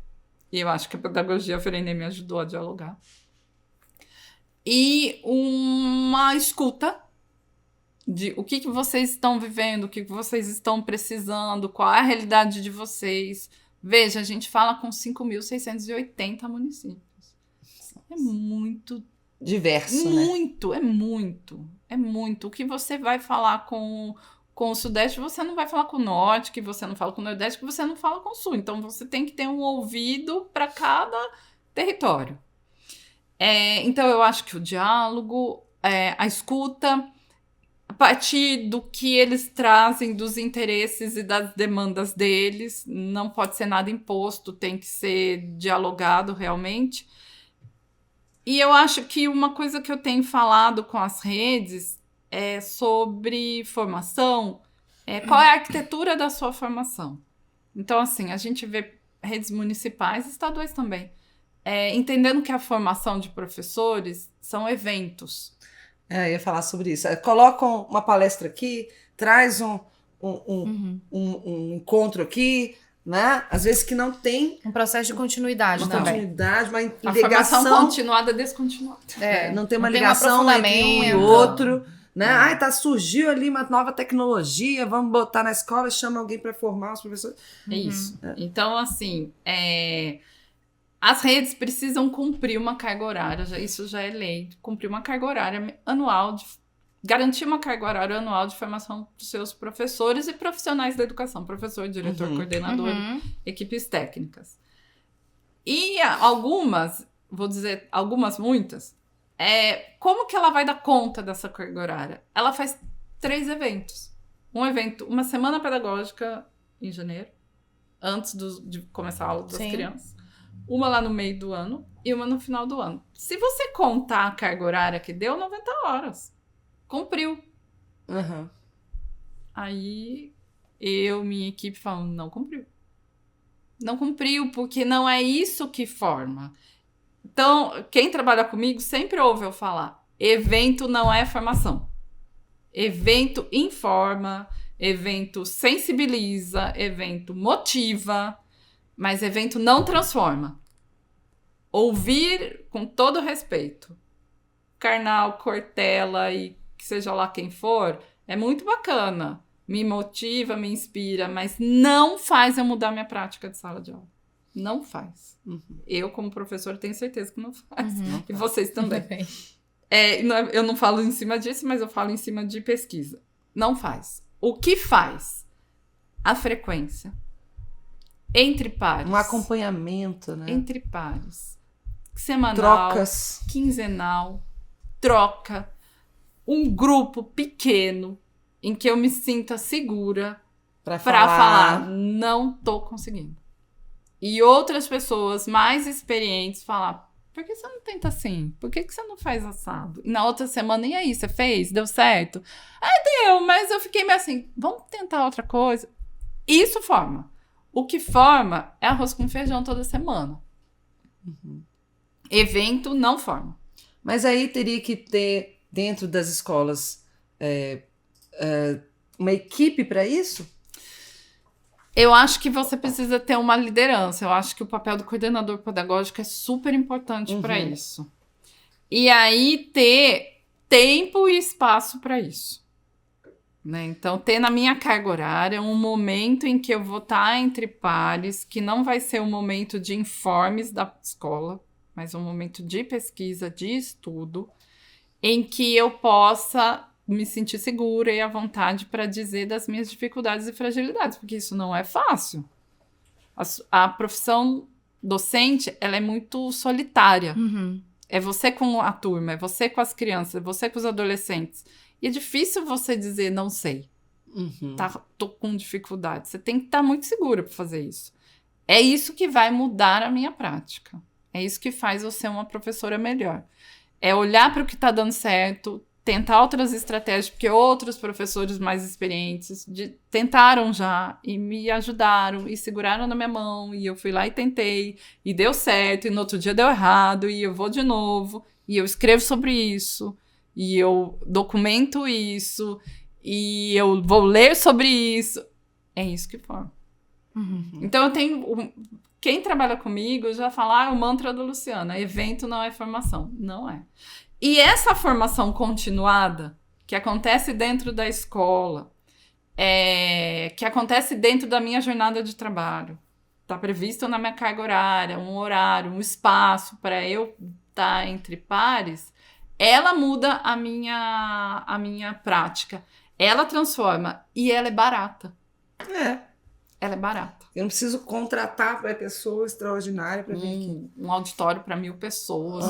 e eu acho que a pedagogia Freire me ajudou a dialogar, e uma escuta de o que vocês estão vivendo, o que vocês estão precisando, qual é a realidade de vocês. Veja, a gente fala com 5.680 municípios. É muito diverso, muito, né? É muito. O que você vai falar com o Sudeste, você não vai falar com o Norte, que você não fala com o Nordeste, que você não fala com o Sul. Então, você tem que ter um ouvido para cada território. Então, eu acho que o diálogo, a escuta, a partir do que eles trazem, dos interesses e das demandas deles, não pode ser nada imposto, tem que ser dialogado realmente. E eu acho que uma coisa que eu tenho falado com as redes é sobre formação, qual é a arquitetura da sua formação. Então, assim, a gente vê redes municipais e estaduais também, entendendo que a formação de professores são eventos. Eu ia falar sobre isso. Colocam uma palestra aqui, traz um encontro aqui, né? Às vezes que não tem um processo de continuidade também. Uma A ligação formação continuada, descontinuada. Não tem uma não tem ligação um entre um e aprofundamento. outro, né? Ai, surgiu ali uma nova tecnologia, vamos botar na escola, chama alguém para formar os professores. É isso. Então, assim, as redes precisam cumprir uma carga horária, isso já é lei, cumprir uma carga horária anual, garantir uma carga horária anual de formação dos seus professores e profissionais da educação, professor, diretor, coordenador, equipes técnicas. E algumas, vou dizer algumas, muitas, como que ela vai dar conta dessa carga horária? Ela faz 3 eventos. Um evento, uma semana pedagógica em janeiro, antes de começar a aula das crianças. Uma lá no meio do ano e uma no final do ano. Se você contar a carga horária que deu, 90 horas. Cumpriu. Aí minha equipe falando, não cumpriu. Não cumpriu, porque não é isso que forma. Então, quem trabalha comigo sempre ouve eu falar, evento não é formação. Evento informa, evento sensibiliza, evento motiva, mas evento não transforma. Ouvir com todo respeito, Karnal, Cortella e que seja lá quem for, é muito bacana. Me motiva, me inspira, mas não faz eu mudar minha prática de sala de aula. Não faz. Eu, como professora, tenho certeza que não faz. E vocês também. Eu não falo em cima disso, mas eu falo em cima de pesquisa. Não faz. O que faz? A frequência. Entre pares. Um acompanhamento, né? Entre pares. Semanal. Trocas. Quinzenal. Troca. Um grupo pequeno em que eu me sinta segura para falar, não tô conseguindo. E outras pessoas mais experientes falar, por que você não tenta assim? Por que você não faz assado? E na outra semana, e aí, você fez? Deu certo? Deu, mas eu fiquei meio assim, vamos tentar outra coisa? Isso forma. O que forma é arroz com feijão toda semana. Evento não forma. Mas aí teria que ter, dentro das escolas, uma equipe para isso? Eu acho que você precisa ter uma liderança. Eu acho que o papel do coordenador pedagógico é super importante para isso. E aí ter tempo e espaço para isso. Né? Então, ter na minha carga horária um momento em que eu vou estar entre pares, que não vai ser um momento de informes da escola, mas um momento de pesquisa, de estudo, em que eu possa me sentir segura e à vontade para dizer das minhas dificuldades e fragilidades, porque isso não é fácil. A profissão docente, ela é muito solitária. É você com a turma, é você com as crianças, é você com os adolescentes. E é difícil você dizer, não sei. Tô com dificuldade. Você tem que estar muito segura para fazer isso. É isso que vai mudar a minha prática. É isso que faz eu ser uma professora melhor. É olhar para o que está dando certo, tentar outras estratégias, porque outros professores mais experientes tentaram já e me ajudaram e seguraram na minha mão e eu fui lá e tentei e deu certo e no outro dia deu errado e eu vou de novo e eu escrevo sobre isso e eu documento isso e eu vou ler sobre isso. É isso que forma. Então eu tenho... Quem trabalha comigo já fala, o mantra da Luciana, evento não é formação. Não é. E essa formação continuada, que acontece dentro da escola, que acontece dentro da minha jornada de trabalho, está previsto na minha carga horária, um horário, um espaço para eu estar entre pares, ela muda a minha prática. Ela transforma e ela é barata. Ela é barata. Eu não preciso contratar para pessoa extraordinária para vir aqui. Um auditório para 1.000 pessoas.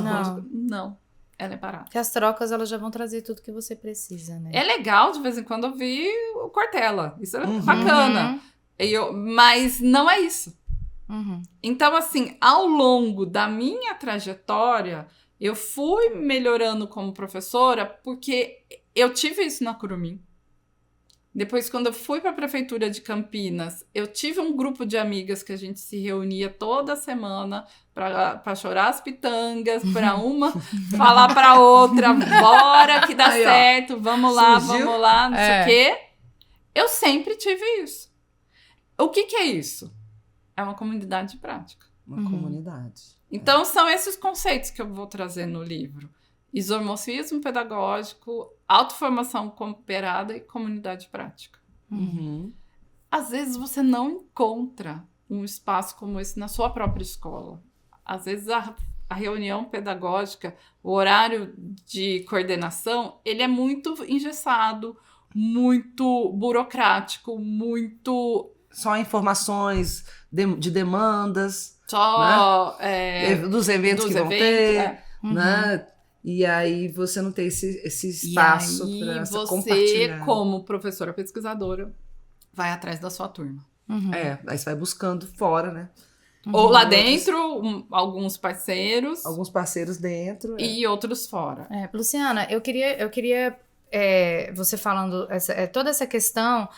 Não. Ela é barata. Porque as trocas, elas já vão trazer tudo que você precisa, né? É legal, de vez em quando, ouvir o Cortella. Isso é bacana. Mas não é isso. Então, assim, ao longo da minha trajetória, eu fui melhorando como professora porque eu tive isso na Curumim. Depois, quando eu fui para a prefeitura de Campinas, eu tive um grupo de amigas que a gente se reunia toda semana para chorar as pitangas, para uma falar para outra, bora que dá certo, vamos lá, não sei o quê. Eu sempre tive isso. O que é isso? É uma comunidade de prática. Uma comunidade. Então, são esses conceitos que eu vou trazer no livro. isomorfismo pedagógico, autoformação cooperada e comunidade prática. Uhum. Às vezes você não encontra um espaço como esse na sua própria escola. Às vezes a reunião pedagógica, o horário de coordenação, ele é muito engessado, muito burocrático, muito... Só informações de demandas, Só... dos eventos dos que vão eventos, ter, né? E aí você não tem esse espaço para compartilhar. Você, como professora pesquisadora, vai atrás da sua turma. Aí você vai buscando fora, né? Ou lá dentro, alguns parceiros. Alguns parceiros dentro. E outros fora. Luciana, eu queria você falando toda essa questão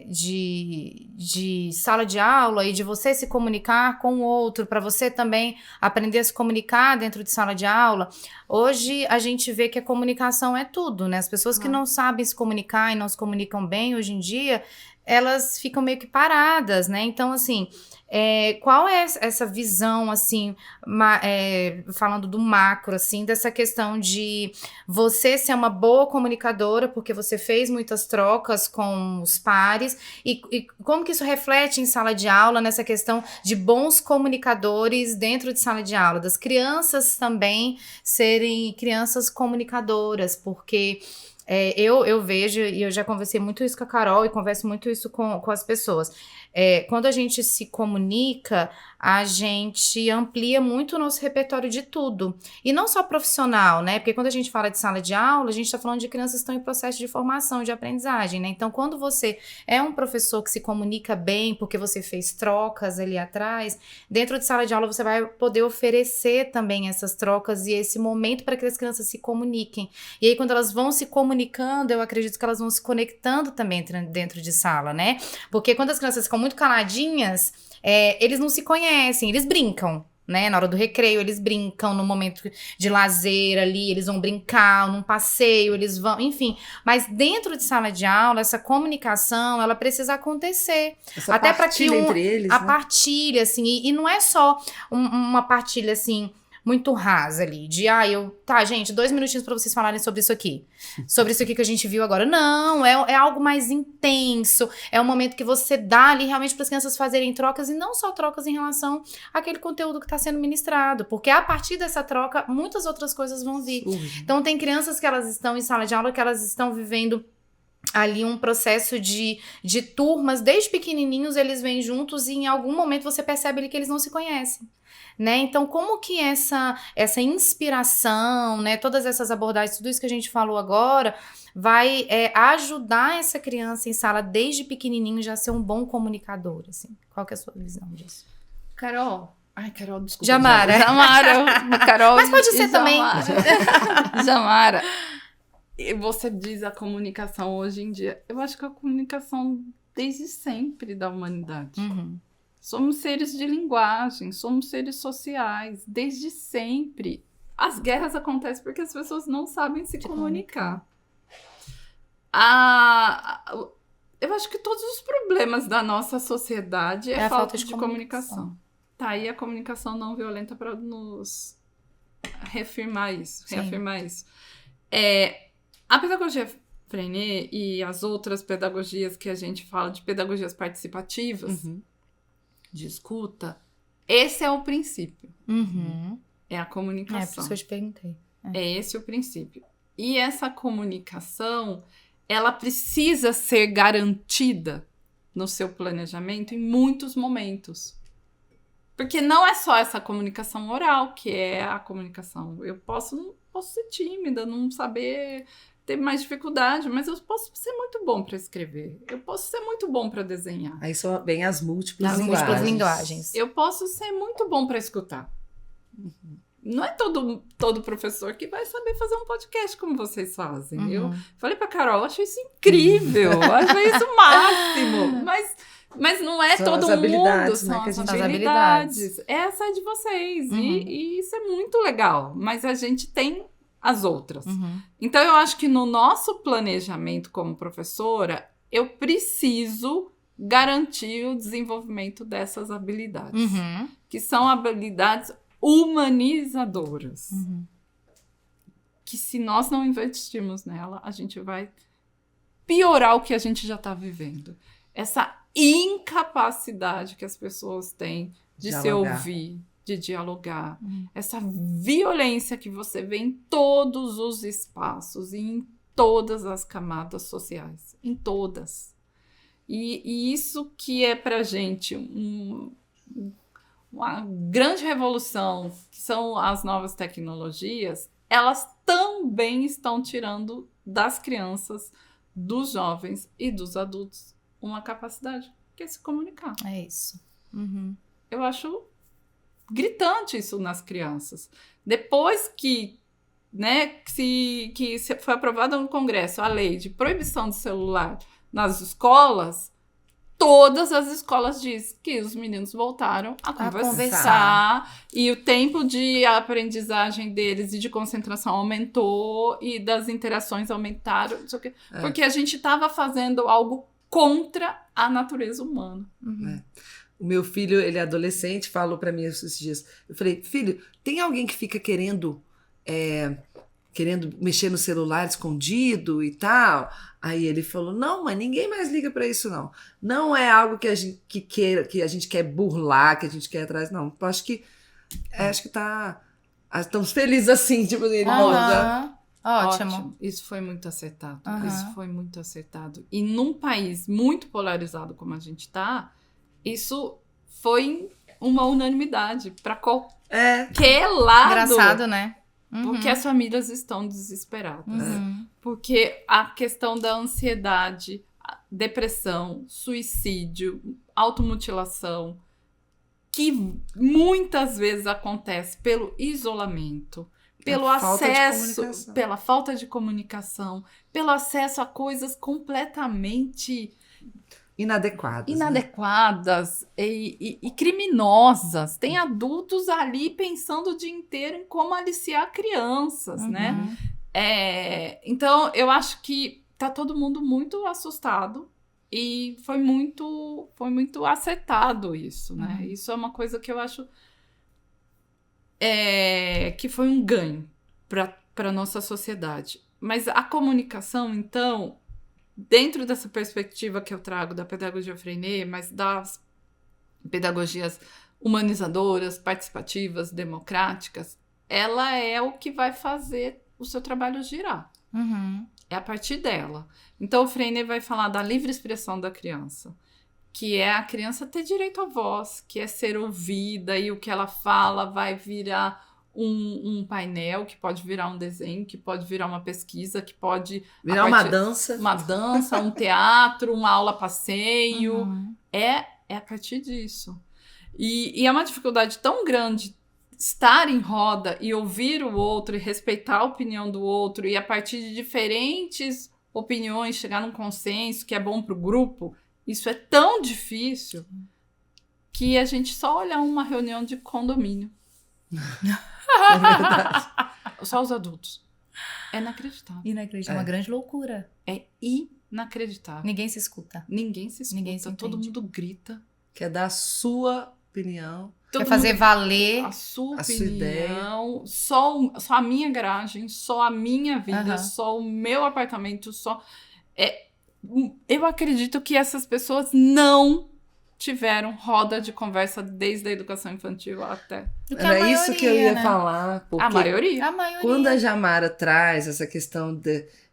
de sala de aula e de você se comunicar com o outro, para você também aprender a se comunicar dentro de sala de aula. Hoje a gente vê que a comunicação é tudo, né? As pessoas que não sabem se comunicar e não se comunicam bem hoje em dia, elas ficam meio que paradas, né? Então, assim, qual é essa visão, assim, falando do macro, assim, dessa questão de você ser uma boa comunicadora, porque você fez muitas trocas com os pares, e como que isso reflete em sala de aula, nessa questão de bons comunicadores dentro de sala de aula, das crianças também serem crianças comunicadoras, porque... eu vejo, e eu já conversei muito isso com a Carol e converso muito isso com as pessoas. Quando a gente se comunica, a gente amplia muito o nosso repertório de tudo. E não só profissional, né? Porque quando a gente fala de sala de aula, a gente está falando de crianças que estão em processo de formação, de aprendizagem, né? Então, quando você é um professor que se comunica bem, porque você fez trocas ali atrás, dentro de sala de aula você vai poder oferecer também essas trocas e esse momento para que as crianças se comuniquem. E aí, quando elas vão se comunicando, eu acredito que elas vão se conectando também dentro de sala, né? Porque quando as crianças ficam muito caladinhas, eles não se conhecem, eles brincam, né? Na hora do recreio, eles brincam, no momento de lazer ali, eles vão brincar, num passeio, eles vão, enfim. Mas dentro de sala de aula, essa comunicação, ela precisa acontecer. Essa até para partilha que entre eles, a né? partilha, assim, e não é só uma partilha, assim, muito rasa ali, tá, gente, 2 minutinhos pra vocês falarem sobre isso aqui que a gente viu agora. Não, é algo mais intenso, é um momento que você dá ali realmente para as crianças fazerem trocas, e não só trocas em relação àquele conteúdo que está sendo ministrado, porque a partir dessa troca, muitas outras coisas vão vir. Então, tem crianças que elas estão em sala de aula, que elas estão vivendo ali um processo de turmas, desde pequenininhos eles vêm juntos, e em algum momento você percebe ali que eles não se conhecem, né? Então, como que essa inspiração, né, todas essas abordagens, tudo isso que a gente falou agora, vai ajudar essa criança em sala desde pequenininho já a ser um bom comunicador, assim? Qual que é a sua visão disso? Carol, desculpa. Jamara. Carol. Mas pode ser também. Jamara. E você diz a comunicação hoje em dia. Eu acho que a comunicação desde sempre da humanidade. Somos seres de linguagem, somos seres sociais, desde sempre. As guerras acontecem porque as pessoas não sabem se comunicar. Eu acho que todos os problemas da nossa sociedade é falta de comunicação. Tá aí a comunicação não violenta para nos reafirmar isso. A pedagogia Freinet e as outras pedagogias que a gente fala de pedagogias participativas, de escuta, esse é o princípio. É a comunicação. Por isso que eu te perguntei. É esse o princípio. E essa comunicação, ela precisa ser garantida no seu planejamento em muitos momentos. Porque não é só essa comunicação oral que é a comunicação. Eu posso ser tímida, não saber, ter mais dificuldade, mas eu posso ser muito bom para escrever. Eu posso ser muito bom para desenhar. Aí só vem as múltiplas linguagens. Eu posso ser muito bom para escutar. Não é todo professor que vai saber fazer um podcast como vocês fazem. Eu falei pra Carol, achei isso incrível, achei isso o máximo. Mas não é todo mundo, são as habilidades. Essa é de vocês, e isso é muito legal. Mas a gente tem as outras. Então, eu acho que no nosso planejamento como professora, eu preciso garantir o desenvolvimento dessas habilidades. Que são habilidades humanizadoras. que se nós não investirmos nela, a gente vai piorar o que a gente já está vivendo. Essa incapacidade que as pessoas têm de se ouvir, de dialogar. Essa violência que você vê em todos os espaços e em todas as camadas sociais. Em todas. E isso que é pra gente uma grande revolução, que são as novas tecnologias, elas também estão tirando das crianças, dos jovens e dos adultos uma capacidade, que é se comunicar. É isso. Eu acho gritante isso nas crianças. Depois que foi aprovada no Congresso a lei de proibição de celular nas escolas, todas as escolas dizem que os meninos voltaram a conversar e o tempo de aprendizagem deles e de concentração aumentou e das interações aumentaram, não sei o quê, porque a gente estava fazendo algo contra a natureza humana. O meu filho, ele é adolescente, falou pra mim esses dias. Eu falei, filho, tem alguém que fica querendo mexer no celular escondido e tal? Aí ele falou, não, mas ninguém mais liga pra isso, não. Não é algo que a gente quer burlar, que a gente quer atrás, não. Eu acho que estamos felizes assim, tipo, ele Ótimo. Isso foi muito acertado. Isso foi muito acertado. E num país muito polarizado como a gente tá, isso foi uma unanimidade para qualquer lado. Engraçado, né? Porque as famílias estão desesperadas. Porque a questão da ansiedade, depressão, suicídio, automutilação, que muitas vezes acontece pelo isolamento, pelo acesso, pela falta de comunicação, pelo acesso a coisas completamente inadequadas e criminosas. Tem adultos ali pensando o dia inteiro em como aliciar crianças, né? Então, eu acho que tá todo mundo muito assustado e foi muito acertado isso, né? Isso é uma coisa que eu acho que foi um ganho para nossa sociedade. Mas a comunicação, então, dentro dessa perspectiva que eu trago da pedagogia Freinet, mas das pedagogias humanizadoras, participativas, democráticas, ela é o que vai fazer o seu trabalho girar. É a partir dela. Então, o Freinet vai falar da livre expressão da criança, que é a criança ter direito à voz, que é ser ouvida, e o que ela fala vai virar um painel, que pode virar um desenho, que pode virar uma pesquisa, que pode virar uma dança, um teatro, uma aula passeio. É a partir disso. E é uma dificuldade tão grande estar em roda e ouvir o outro e respeitar a opinião do outro e a partir de diferentes opiniões chegar num consenso que é bom para o grupo. Isso é tão difícil que a gente só olha uma reunião de condomínio. É verdade. Só os adultos. É inacreditável. É uma grande loucura. É inacreditável. Ninguém se escuta. Ninguém se escuta. Todo mundo grita. Quer dar a sua opinião. Quer fazer valer a sua opinião. Só a minha garagem, só a minha vida, só o meu apartamento, eu acredito que essas pessoas não tiveram roda de conversa desde a educação infantil até... Era isso que eu ia falar. Porque a maioria. Quando a Jamara traz essa questão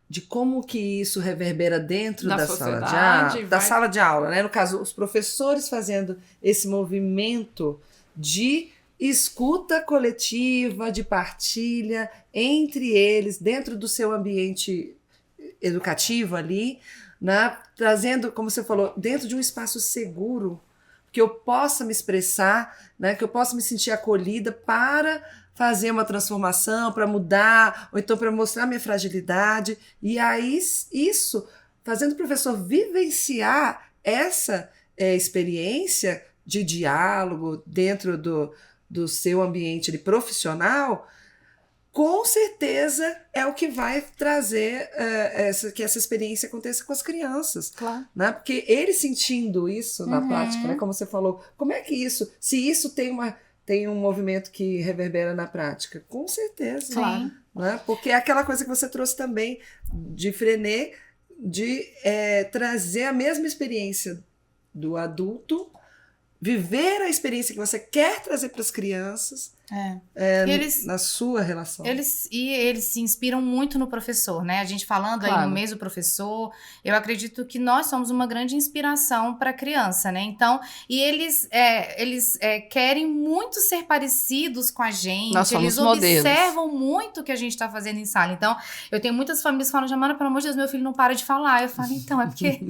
de como que isso reverbera dentro da sala de aula, né? No caso, os professores fazendo esse movimento de escuta coletiva, de partilha entre eles, dentro do seu ambiente educativo ali, né? Trazendo, como você falou, dentro de um espaço seguro, que eu possa me expressar, né? Que eu possa me sentir acolhida para fazer uma transformação, para mudar, ou então para mostrar minha fragilidade. E aí, isso, fazendo o professor vivenciar essa experiência de diálogo dentro do seu ambiente profissional, com certeza é o que vai trazer que essa experiência aconteça com as crianças. Claro. Né? Porque eles sentindo isso na prática, né? Como você falou, como é que se isso tem um movimento que reverbera na prática? Com certeza. Claro. né? Porque é aquela coisa que você trouxe também de Freinet, de trazer a mesma experiência do adulto, viver a experiência que você quer trazer para as crianças, na sua relação. Eles se inspiram muito no professor, né? A gente falando aí no mês do professor, eu acredito que nós somos uma grande inspiração para a criança, né? Então, e eles querem muito ser parecidos com a gente. Nós somos eles modelos. Observam muito o que a gente está fazendo em sala. Então, eu tenho muitas famílias que falam, Jamara, pelo amor de Deus, meu filho não para de falar. Eu falo, então, é porque...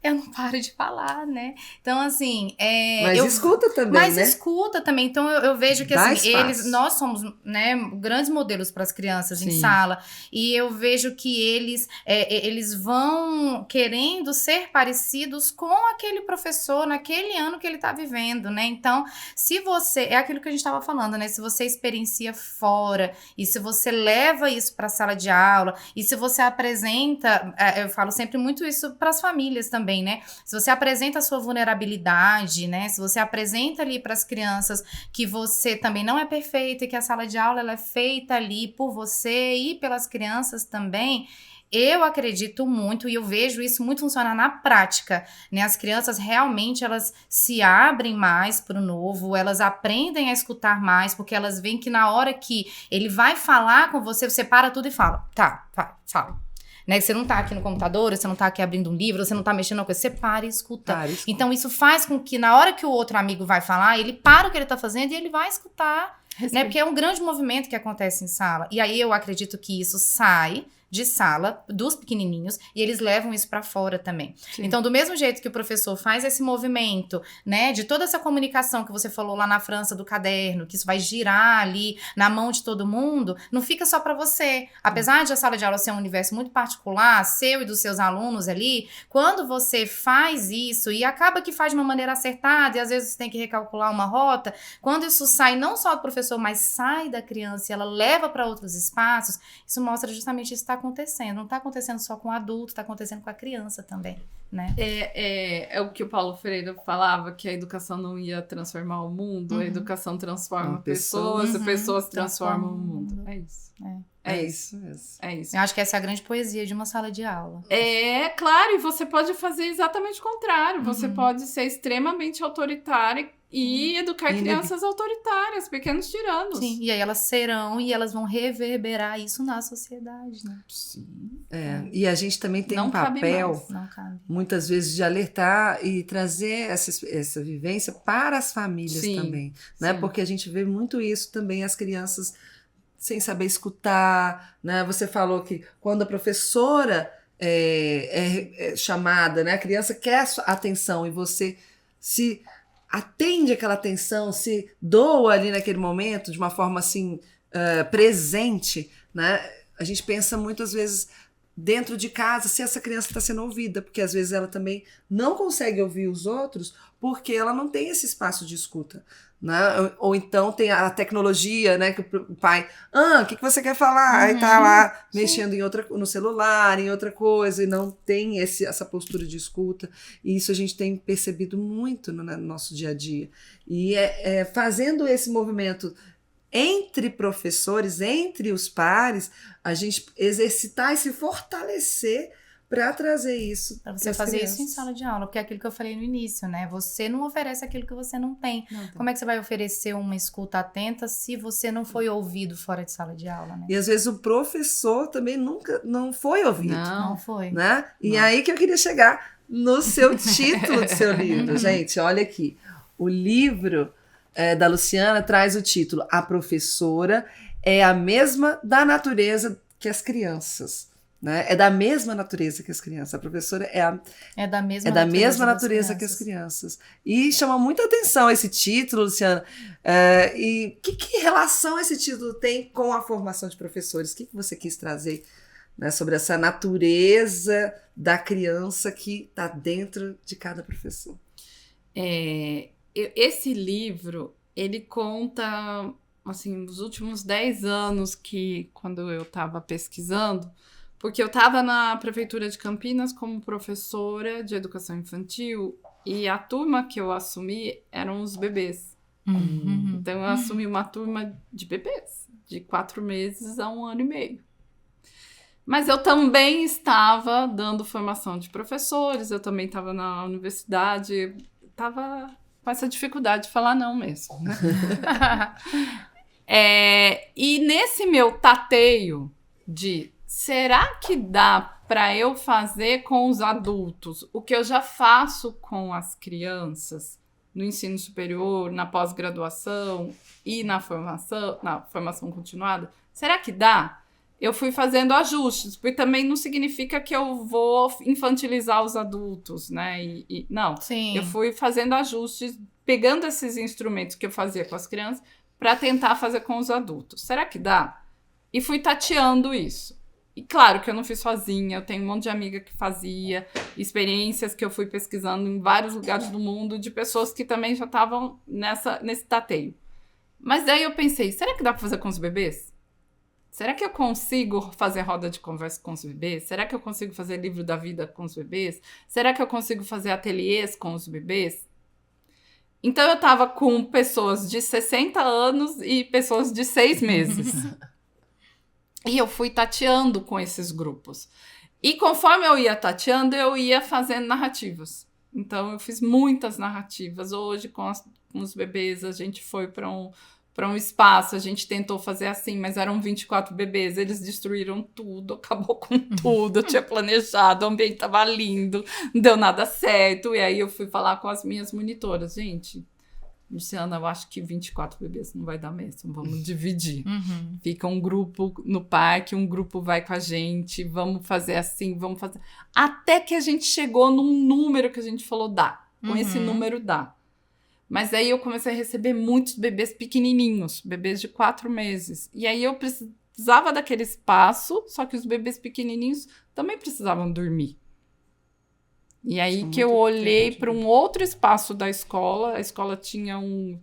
eu não paro de falar, né? Então, assim... Mas escuta também, mas né? escuta também. Então, eu vejo que, assim, nós somos, né, grandes modelos para as crianças em sala. E eu vejo que eles vão querendo ser parecidos com aquele professor naquele ano que ele está vivendo, né? Então, se você... é aquilo que a gente estava falando, né? Se você experiencia fora e se você leva isso para a sala de aula e se você apresenta... eu falo sempre muito isso para as famílias também, né? Se você apresenta a sua vulnerabilidade, né? Se você apresenta ali para as crianças que você também não é perfeita e que a sala de aula ela é feita ali por você e pelas crianças também, eu acredito muito e eu vejo isso muito funcionar na prática, né? As crianças realmente elas se abrem mais para o novo, elas aprendem a escutar mais, porque elas veem que na hora que ele vai falar com você, você para tudo e fala, tá, fala. Né? Você não tá aqui no computador, você não tá aqui abrindo um livro, você não tá mexendo na coisa, você para e escuta. Então isso faz com que na hora que o outro amigo vai falar, ele para o que ele tá fazendo e ele vai escutar, né? Porque é um grande movimento que acontece em sala. E aí eu acredito que isso sai de sala, dos pequenininhos, e eles levam isso para fora também. Sim. Então, do mesmo jeito que o professor faz esse movimento, né, de toda essa comunicação que você falou lá na França do caderno, que isso vai girar ali na mão de todo mundo, não fica só para você. Apesar de a sala de aula ser um universo muito particular, seu e dos seus alunos ali, quando você faz isso e acaba que faz de uma maneira acertada e às vezes você tem que recalcular uma rota, quando isso sai não só do professor, mas sai da criança e ela leva para outros espaços, isso mostra justamente isso está acontecendo. Não está acontecendo só com o adulto, está acontecendo com a criança também, né? É o que o Paulo Freire falava, que a educação não ia transformar o mundo, a educação transforma pessoas, as pessoas transformam o mundo. É isso. É isso mesmo. É isso. Eu acho que essa é a grande poesia de uma sala de aula. É, claro, e você pode fazer exatamente o contrário. Você pode ser extremamente autoritária e educar crianças autoritárias, pequenos tiranos. Sim, e aí elas serão e elas vão reverberar isso na sociedade, né? Sim. E a gente também tem um papel, muitas vezes, de alertar e trazer essa vivência para as famílias também, né? Porque a gente vê muito isso também, as crianças sem saber escutar, né? Você falou que quando a professora é chamada, né? A criança quer atenção e você se atende aquela atenção, se doa ali naquele momento de uma forma assim presente, né? A gente pensa muitas vezes dentro de casa se essa criança está sendo ouvida, porque às vezes ela também não consegue ouvir os outros porque ela não tem esse espaço de escuta, né? Ou então tem a tecnologia, né? Que o pai, o que você quer falar? Aí tá lá mexendo no celular, em outra coisa, e não tem essa postura de escuta. E isso a gente tem percebido muito no nosso dia a dia. E fazendo esse movimento entre professores, entre os pares, a gente exercitar e se fortalecer para trazer isso. Para você fazer isso em sala de aula, porque é aquilo que eu falei no início, né? Você não oferece aquilo que você não tem. Como é que você vai oferecer uma escuta atenta se você não foi ouvido fora de sala de aula, né? E às vezes o professor também não foi ouvido. Não foi. Né? E aí que eu queria chegar no seu título do seu livro. Gente, olha aqui. O livro da Luciana traz o título A Professora é a mesma da natureza que as crianças. Né? É da mesma natureza que as crianças. A professora é da mesma natureza que as crianças. E chama muita atenção esse título, Luciana. E que relação esse título tem com a formação de professores? O que você quis trazer, né, sobre essa natureza da criança que está dentro de cada professor? Esse livro, ele conta, assim, os últimos 10 anos quando eu estava pesquisando, porque eu estava na Prefeitura de Campinas como professora de educação infantil e a turma que eu assumi eram os bebês. Então eu assumi uma turma de bebês. de 4 meses a 1 ano e meio. Mas eu também estava dando formação de professores, eu também estava na universidade, estava com essa dificuldade de falar não mesmo. Né? E nesse meu tateio de será que dá para eu fazer com os adultos o que eu já faço com as crianças no ensino superior, na pós-graduação e na formação continuada? Será que dá? Eu fui fazendo ajustes, porque também não significa que eu vou infantilizar os adultos, né? Não, Sim. Eu fui fazendo ajustes, pegando esses instrumentos que eu fazia com as crianças para tentar fazer com os adultos. Será que dá? E fui tateando isso. E claro que eu não fiz sozinha, eu tenho um monte de amiga que fazia, experiências que eu fui pesquisando em vários lugares do mundo, de pessoas que também já estavam nesse tateio. Mas daí eu pensei, será que dá para fazer com os bebês? Será que eu consigo fazer roda de conversa com os bebês? Será que eu consigo fazer livro da vida com os bebês? Será que eu consigo fazer ateliês com os bebês? Então eu estava com pessoas de 60 anos e pessoas de 6 meses. E eu fui tateando com esses grupos. E conforme eu ia tateando, eu ia fazendo narrativas. Então eu fiz muitas narrativas. Hoje, com os bebês, a gente foi para um espaço, a gente tentou fazer assim, mas eram 24 bebês, eles destruíram tudo, acabou com tudo, eu tinha planejado, o ambiente estava lindo, não deu nada certo, e aí eu fui falar com as minhas monitoras, gente, Luciana, eu acho que 24 bebês não vai dar mesmo, vamos dividir. Fica um grupo no parque, um grupo vai com a gente, vamos fazer assim, vamos fazer... Até que a gente chegou num número que a gente falou, dá, com esse número dá. Mas aí eu comecei a receber muitos bebês pequenininhos, bebês de 4 meses. E aí eu precisava daquele espaço, só que os bebês pequenininhos também precisavam dormir. E aí que eu olhei para um outro espaço da escola. A escola tinha um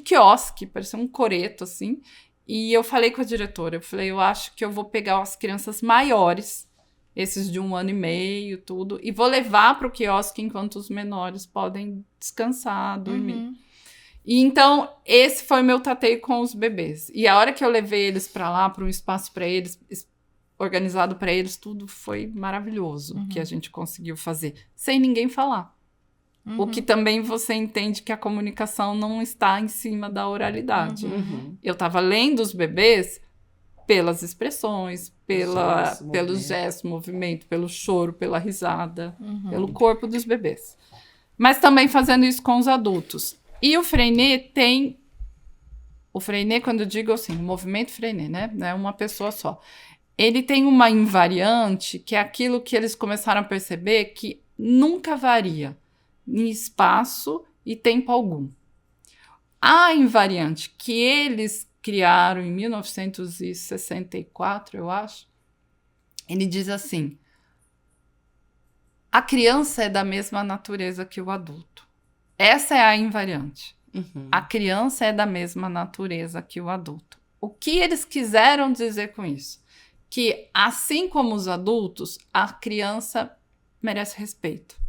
quiosque, parecia um coreto, assim. E eu falei com a diretora, eu falei, eu acho que eu vou pegar as crianças maiores, esses de 1 ano e meio, tudo, e vou levar para o quiosque enquanto os menores podem descansar, dormir. E então, esse foi meu tateio com os bebês. E a hora que eu levei eles para lá, para um espaço para eles, organizado para eles, tudo foi maravilhoso que a gente conseguiu fazer, sem ninguém falar. O que também você entende que a comunicação não está em cima da oralidade. Eu estava lendo os bebês pelas expressões, pelo gesto, movimento, pelo choro, pela risada, pelo corpo dos bebês. Mas também fazendo isso com os adultos. E o Freinet tem... O Freinet, quando eu digo assim, o movimento Freinet, né? Não é uma pessoa só. Ele tem uma invariante, que é aquilo que eles começaram a perceber que nunca varia em espaço e tempo algum. A invariante que eles criaram em 1964, eu acho, ele diz assim, a criança é da mesma natureza que o adulto. Essa é a invariante. A criança é da mesma natureza que o adulto. O que eles quiseram dizer com isso? Que, assim como os adultos, a criança merece respeito.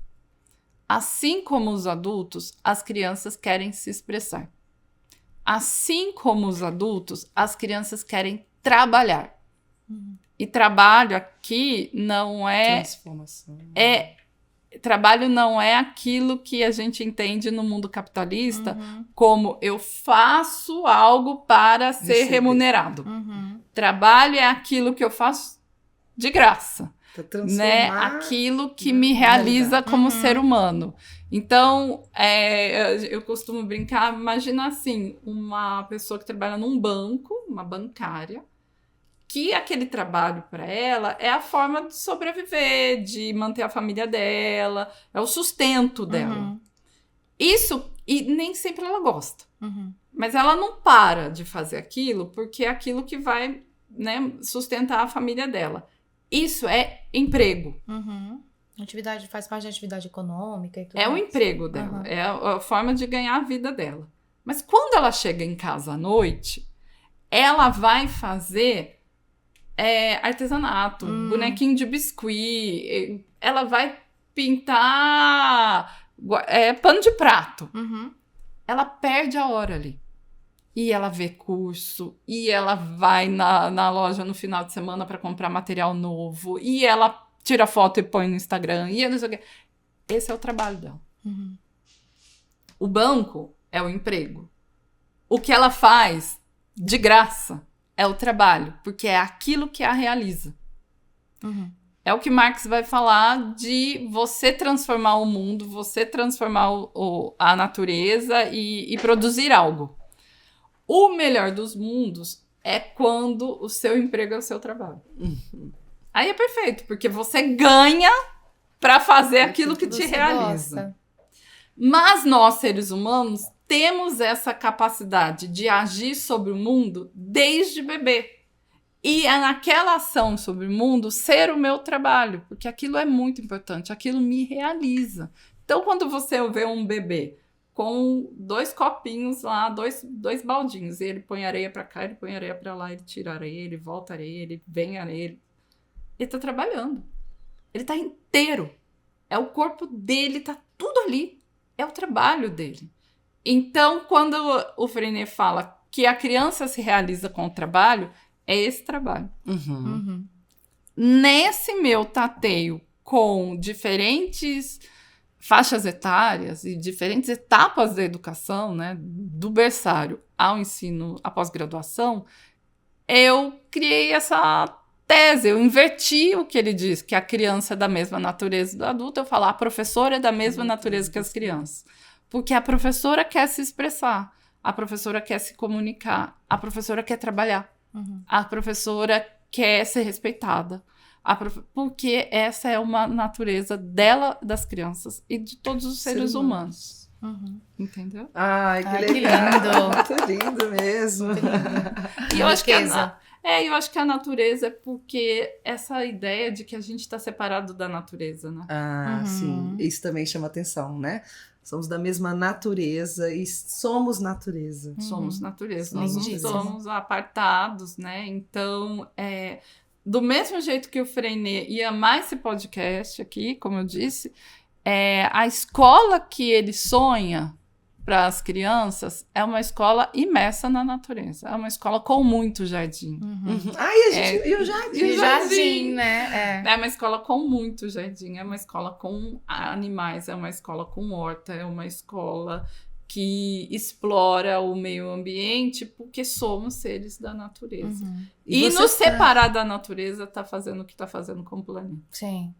Assim como os adultos, as crianças querem se expressar. Assim como os adultos, as crianças querem trabalhar. E trabalho aqui não é... Transformação. Trabalho não é aquilo que a gente entende no mundo capitalista como eu faço algo para ser remunerado. Trabalho é aquilo que eu faço de graça. Né? Aquilo que me realiza como ser humano. Então, eu costumo brincar, imagina assim, uma pessoa que trabalha num banco, uma bancária, que aquele trabalho para ela é a forma de sobreviver, de manter a família dela, é o sustento dela. Isso, e nem sempre ela gosta. Mas ela não para de fazer aquilo, porque é aquilo que vai, né, sustentar a família dela. Isso é emprego. Atividade, faz parte da atividade econômica e tudo É o mais. emprego dela, é a forma de ganhar a vida dela. Mas quando ela chega em casa à noite, ela vai fazer artesanato, bonequinho de biscuit, ela vai pintar pano de prato. Ela perde a hora ali. e ela vê curso, e ela vai na loja no final de semana para comprar material novo, e ela tira foto e põe no Instagram, e eu não sei o quê. Esse é o trabalho dela. Uhum. O banco é o emprego. O que ela faz de graça é o trabalho, porque é aquilo que a realiza. Uhum. É o que Marx vai falar de você transformar o mundo, você transformar a natureza e produzir algo. O melhor dos mundos é quando o seu emprego é o seu trabalho. Aí é perfeito, porque você ganha para fazer aquilo que te realiza. Gosta. Mas nós, seres humanos, temos essa capacidade de agir sobre o mundo desde bebê. E é naquela ação sobre o mundo ser o meu trabalho, porque aquilo é muito importante, aquilo me realiza. Então, quando você vê um bebê com 2 copinhos lá, dois baldinhos, e ele põe areia para cá, ele põe areia para lá, ele tira areia, ele volta areia, ele vem areia, ele tá trabalhando. Ele tá inteiro. É o corpo dele, tá tudo ali. É o trabalho dele. Então, quando o Freinet fala que a criança se realiza com o trabalho, é esse trabalho. Uhum. Nesse meu tateio com diferentes faixas etárias e diferentes etapas da educação, né, do berçário ao ensino, à pós-graduação, eu criei essa tese, eu inverti o que ele diz, que a criança é da mesma natureza do adulto, eu falo, a professora é da mesma natureza que as crianças. Porque a professora quer se expressar, a professora quer se comunicar, a professora quer trabalhar. Uhum. A professora quer ser respeitada. Porque essa é uma natureza dela, das crianças e de todos os seres humanos. Uhum. Entendeu? Ai, que Ai, que legal. lindo. Muito lindo mesmo. E eu acho que Riqueza. eu acho que a natureza é porque essa ideia de que a gente está separado da natureza, né? Ah, Uhum. sim. Isso também chama atenção, né? Somos da mesma natureza e somos natureza. Somos natureza, nós não Lindíssimo. somos apartados, né? Então, do mesmo jeito que o Freinet ia amar esse podcast aqui, como eu disse, a escola que ele sonha para as crianças é uma escola imersa na natureza, é uma escola com muito jardim. Uhum. Ai, e o jardim? E jardim, né? É uma escola com muito jardim, é uma escola com animais, é uma escola com horta, é uma escola que explora o meio ambiente porque somos seres da natureza. Uhum. E você nos separar da natureza tá fazendo o que tá fazendo com o planeta. Sim.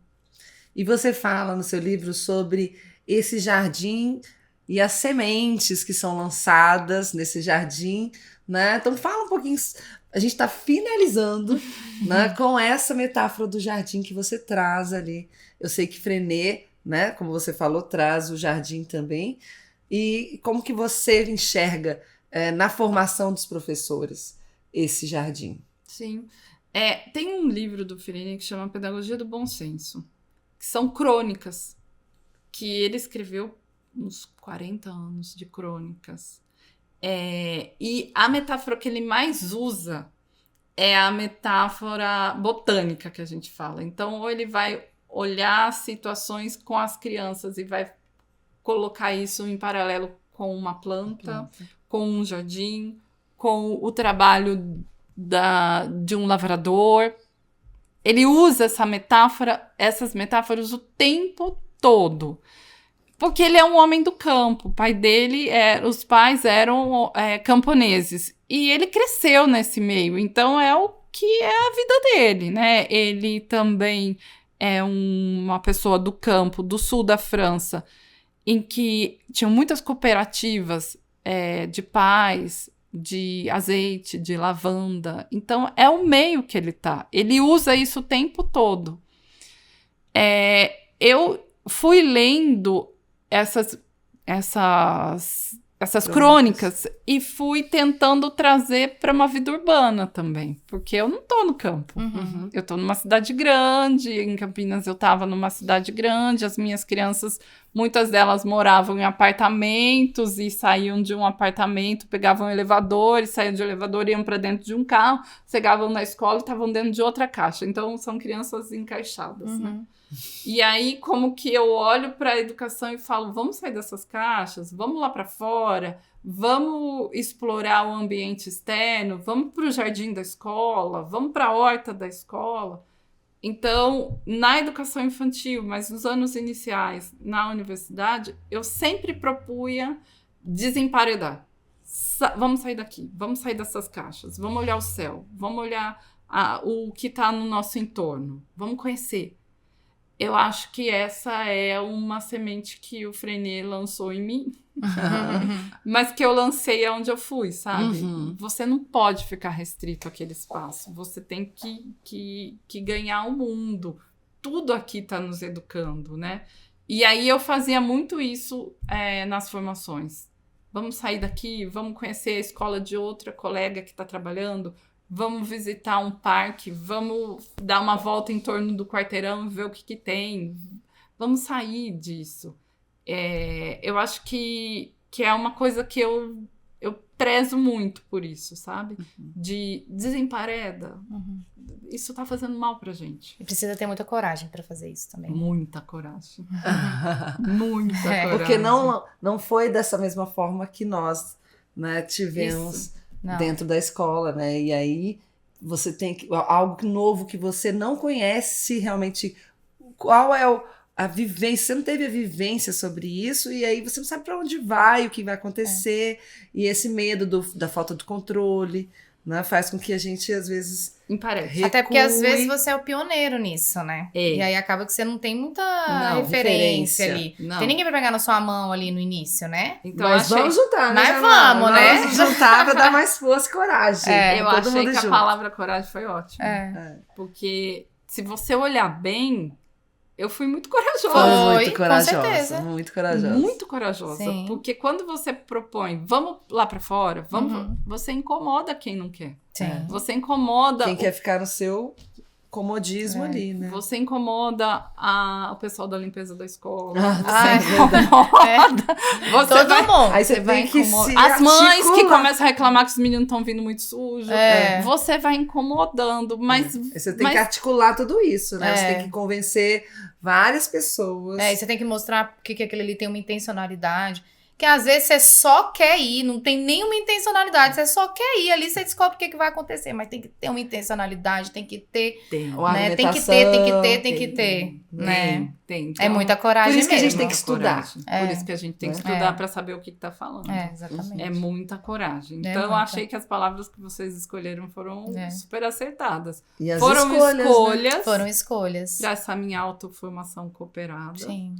E você fala no seu livro sobre esse jardim e as sementes que são lançadas nesse jardim, né? Então fala um pouquinho. A gente está finalizando, né, com essa metáfora do jardim que você traz ali. Eu sei que Freinet, né, como você falou, traz o jardim também. E como que você enxerga na formação dos professores esse jardim? Sim. Tem um livro do Freinet que chama Pedagogia do Bom Senso, que são crônicas, que ele escreveu uns 40 anos de crônicas. E a metáfora que ele mais usa é a metáfora botânica que a gente fala. Então, ou ele vai olhar situações com as crianças e vai colocar isso em paralelo com uma planta, com um jardim, com o trabalho de um lavrador. Ele usa essas metáforas o tempo todo. Porque ele é um homem do campo. O pai dele, os pais eram camponeses. E ele cresceu nesse meio. Então, é o que é a vida dele, né? Ele também é uma pessoa do campo, do sul da França, em que tinham muitas cooperativas de pais, de azeite, de lavanda. Então, é o meio que ele tá. Ele usa isso o tempo todo. Eu fui lendo essas crônicas e fui tentando trazer para uma vida urbana também, porque eu não tô no campo. Uhum. Eu tô numa cidade grande, em Campinas eu tava numa cidade grande, as minhas crianças, muitas delas moravam em apartamentos e saíam de um apartamento, pegavam um elevador e saíam de um elevador, iam para dentro de um carro, chegavam na escola e estavam dentro de outra caixa. Então, são crianças encaixadas, né? E aí, como que eu olho para a educação e falo, vamos sair dessas caixas, vamos lá para fora, vamos explorar o ambiente externo, vamos para o jardim da escola, vamos para a horta da escola. Então, na educação infantil, mas nos anos iniciais, na universidade, eu sempre propunha desemparedar. Vamos sair daqui, vamos sair dessas caixas, vamos olhar o céu, vamos olhar o que está no nosso entorno, vamos conhecer. Eu acho que essa é uma semente que o Freinet lançou em mim, mas que eu lancei aonde eu fui, sabe? Você não pode ficar restrito àquele espaço, você tem que ganhar o mundo. Tudo aqui está nos educando, né? E aí eu fazia muito isso nas formações. Vamos sair daqui, vamos conhecer a escola de outra colega que está trabalhando, vamos visitar um parque, vamos dar uma volta em torno do quarteirão, ver o que tem. Vamos sair disso. Eu acho que é uma coisa que eu prezo muito por isso, sabe? De desempareda. Isso tá fazendo mal pra gente. E precisa ter muita coragem para fazer isso também. Muita coragem. Muita coragem. Porque não foi dessa mesma forma que nós, né, tivemos dentro da escola, né? E aí você tem algo novo que você não conhece realmente. Qual é a vivência? Você não teve a vivência sobre isso, e aí você não sabe para onde vai, o que vai acontecer. E esse medo da falta de controle, né, faz com que a gente, às vezes, recue. Até porque, às vezes, você é o pioneiro nisso, né? E aí acaba que você não tem muita referência ali. Não tem ninguém pra pegar na sua mão ali no início, né? Então, mas vamos juntar, né? Mas vamos, né? Vamos juntar pra dar mais força e coragem. Eu achei que a palavra coragem foi ótima. Porque se você olhar bem, eu fui muito corajosa. Muito corajosa, com certeza. Muito corajosa. Muito corajosa. Sim. Porque quando você propõe, vamos lá pra fora, você incomoda quem não quer. Sim. Você incomoda... Quem quer ficar no seu comodismo ali, né? Você incomoda o pessoal da limpeza da escola. Você incomoda. Você todo mundo. Aí você vai incomodar. As mães que começam a reclamar que os meninos estão vindo muito sujos. Você vai incomodando, mas... Você tem que articular tudo isso, né? Você tem que convencer várias pessoas. E você tem que mostrar que aquele ali tem uma intencionalidade. Que às vezes você só quer ir, não tem nenhuma intencionalidade, você só quer ir ali, você descobre o que vai acontecer, mas tem que ter uma intencionalidade, tem que ter, né? Tem que ter, né? Tem. Então, é muita coragem mesmo. Por isso que a gente tem que estudar. Por isso que a gente tem que estudar para saber o que tá falando. Exatamente. É muita coragem. Então eu achei que as palavras que vocês escolheram foram super acertadas. E as foram escolhas. Né? Foram escolhas. Para essa minha autoformação cooperada. Sim.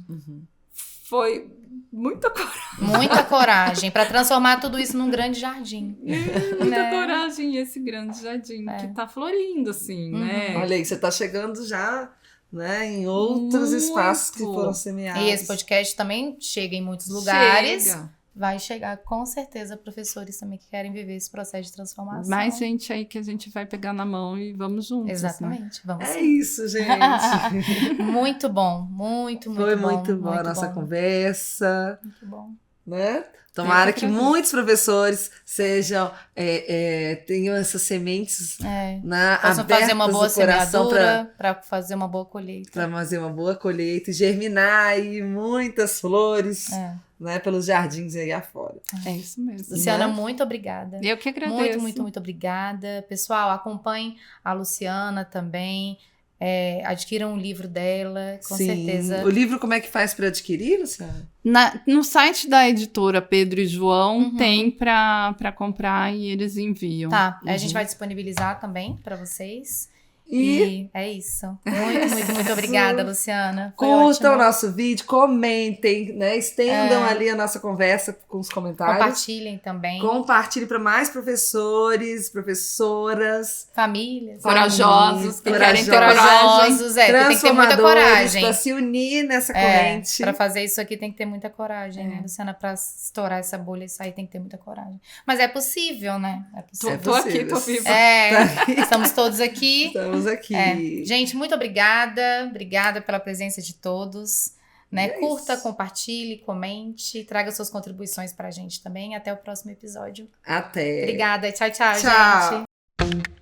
Foi muita coragem. Muita coragem para transformar tudo isso num grande jardim. Muita coragem esse grande jardim que tá florindo, assim, né? Olha aí, você tá chegando já, né, em outros espaços que foram semeados. E esse podcast também chega em muitos lugares. Vai chegar com certeza professores também que querem viver esse processo de transformação. Mais gente aí que a gente vai pegar na mão e vamos juntos. Exatamente, né? vamos. É isso, gente. Muito bom, muito bom. Foi muito bom a nossa conversa. Muito bom. Né? Tomara que muitos professores sejam, tenham essas sementes possam fazer uma boa semeadura para fazer uma boa colheita. Para fazer uma boa colheita e germinar aí muitas flores, né, pelos jardins aí afora. É isso mesmo. Luciana, muito obrigada. Eu que agradeço. Muito obrigada. Pessoal, acompanhem a Luciana também. Adquiram o livro dela, com certeza. O livro, como é que faz para adquirir, Luciana? No site da editora Pedro e João tem para comprar e eles enviam. Tá, a gente vai disponibilizar também para vocês. E é isso. Muito obrigada, Luciana. Curtam o nosso vídeo, comentem, né? Estendam ali a nossa conversa com os comentários. Compartilhem também. Compartilhem para mais professores, professoras, famílias. Corajosos, que querem ter coragem. Tem que ter muita coragem. Para se unir nessa corrente. Para fazer isso aqui tem que ter muita coragem, né, Luciana? Para estourar essa bolha e sair tem que ter muita coragem. Mas é possível, né? É possível. Tô aqui, tô viva. Estamos todos aqui. Estamos aqui. Gente, muito obrigada. Obrigada pela presença de todos. Né? Curta, compartilhe, comente. Traga suas contribuições pra gente também. Até o próximo episódio. Até. Obrigada. Tchau, Tchau. gente.